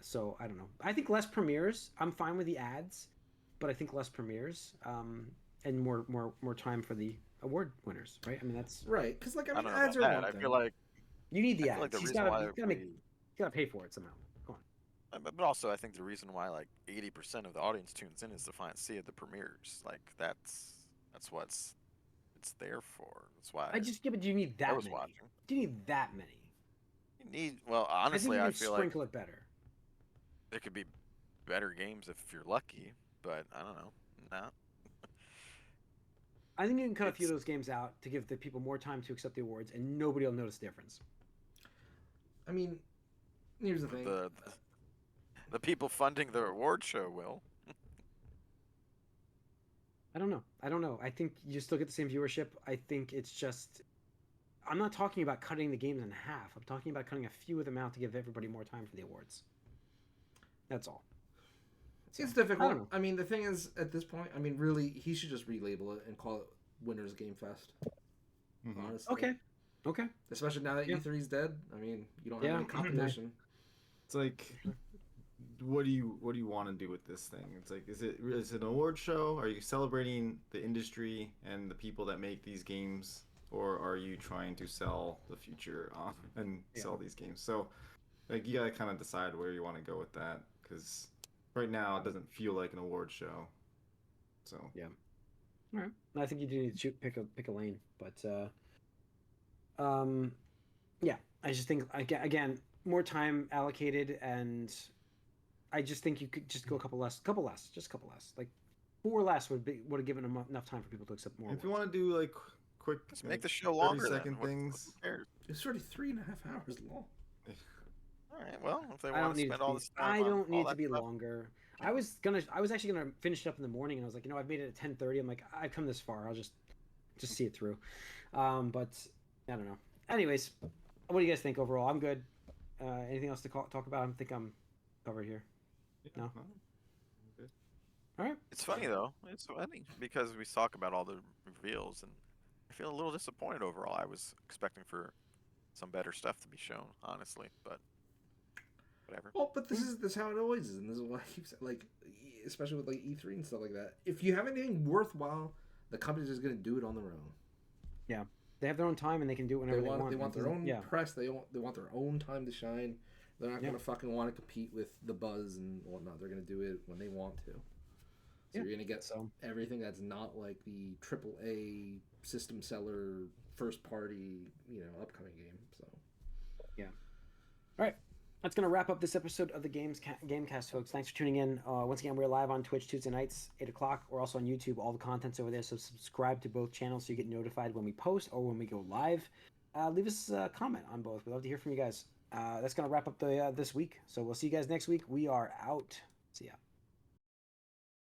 So I don't know. I think less premieres. I'm fine with the ads, but I think less premieres and more time for the award winners, right? I mean, that's Right, because like I I mean, don't know ads about are that. one I thing. feel like you need the I feel like ads. the He's reason why gotta pay for it somehow. Go on. but also I think the reason why like 80% of the audience tunes in is to see the premieres. Like that's what's it's there for. That's why But do you need that I was many? watching. Do you need that many? You need honestly, I I think you feel can like sprinkle it better. there could be better games if you're lucky, but I don't know. No. I think you can cut a few of It's- those games out to give the people more time to accept the awards, and nobody will notice the difference. I mean, here's the thing. The people funding the award show will. I don't know. I think you still get the same viewership. I think it's just. I'm not talking about cutting the games in half. I'm talking about cutting a few of them out to give everybody more time for the awards. That's all. It's I don't difficult. know. I mean, the thing is, at this point, I mean, really, he should just relabel it and call it Winners Game Fest. Mhm. Honestly. Okay. Especially now that Yeah. E3 is dead. I mean, you don't have Yeah. any competition. It's like, what do you want to do with this thing? It's like, is it an award show? Are you celebrating the industry and the people that make these games, or are you trying to sell the future and sell these games? So, like, you gotta kind of decide where you want to go with that, because right now it doesn't feel like an award show. So All right. I think you do need to pick a lane, but yeah, I just think again more time allocated, and I just think you could just go a couple less, just a couple less. Like 4 less would have given enough time for people to accept more. If you want to do like quick, Let's make the like, show longer. 30-second Then. things. Who cares? It's already 3.5 hours long. All right. Well, if they I want don't to need it spend to all be. this time I on don't need all it to that be stuff, longer. I was actually gonna finish it up in the morning, and I was like, I've made it at 10:30. I'm like, I've come this far. I'll just see it through. But I don't know. Anyways, what do you guys think overall? I'm good. Anything else to talk about? I think I'm covered here. No? Good. All right. It's funny though. It's funny because we talk about all the reveals, and I feel a little disappointed overall. I was expecting for some better stuff to be shown, honestly, but whatever. Well, but this is how it always is, and this is what I keep saying. Like, especially with like E3 and stuff like that. If you have anything worthwhile, the company's just gonna do it on their own. Yeah, they have their own time, and they can do it whenever they want. They want their own Yeah. press. They want their own time to shine. They're not gonna fucking want to compete with the buzz and whatnot. They're gonna do it when they want to. So you're gonna get everything that's not like the AAA system seller first party, upcoming game. So yeah. All right. That's going to wrap up this episode of the Gamecast, folks. Thanks for tuning in. Once again, we're live on Twitch Tuesday nights, 8 o'clock. We're also on YouTube. All the content's over there, so subscribe to both channels so you get notified when we post or when we go live. Leave us a comment on both. We'd love to hear from you guys. That's going to wrap up this week. So we'll see you guys next week. We are out. See ya.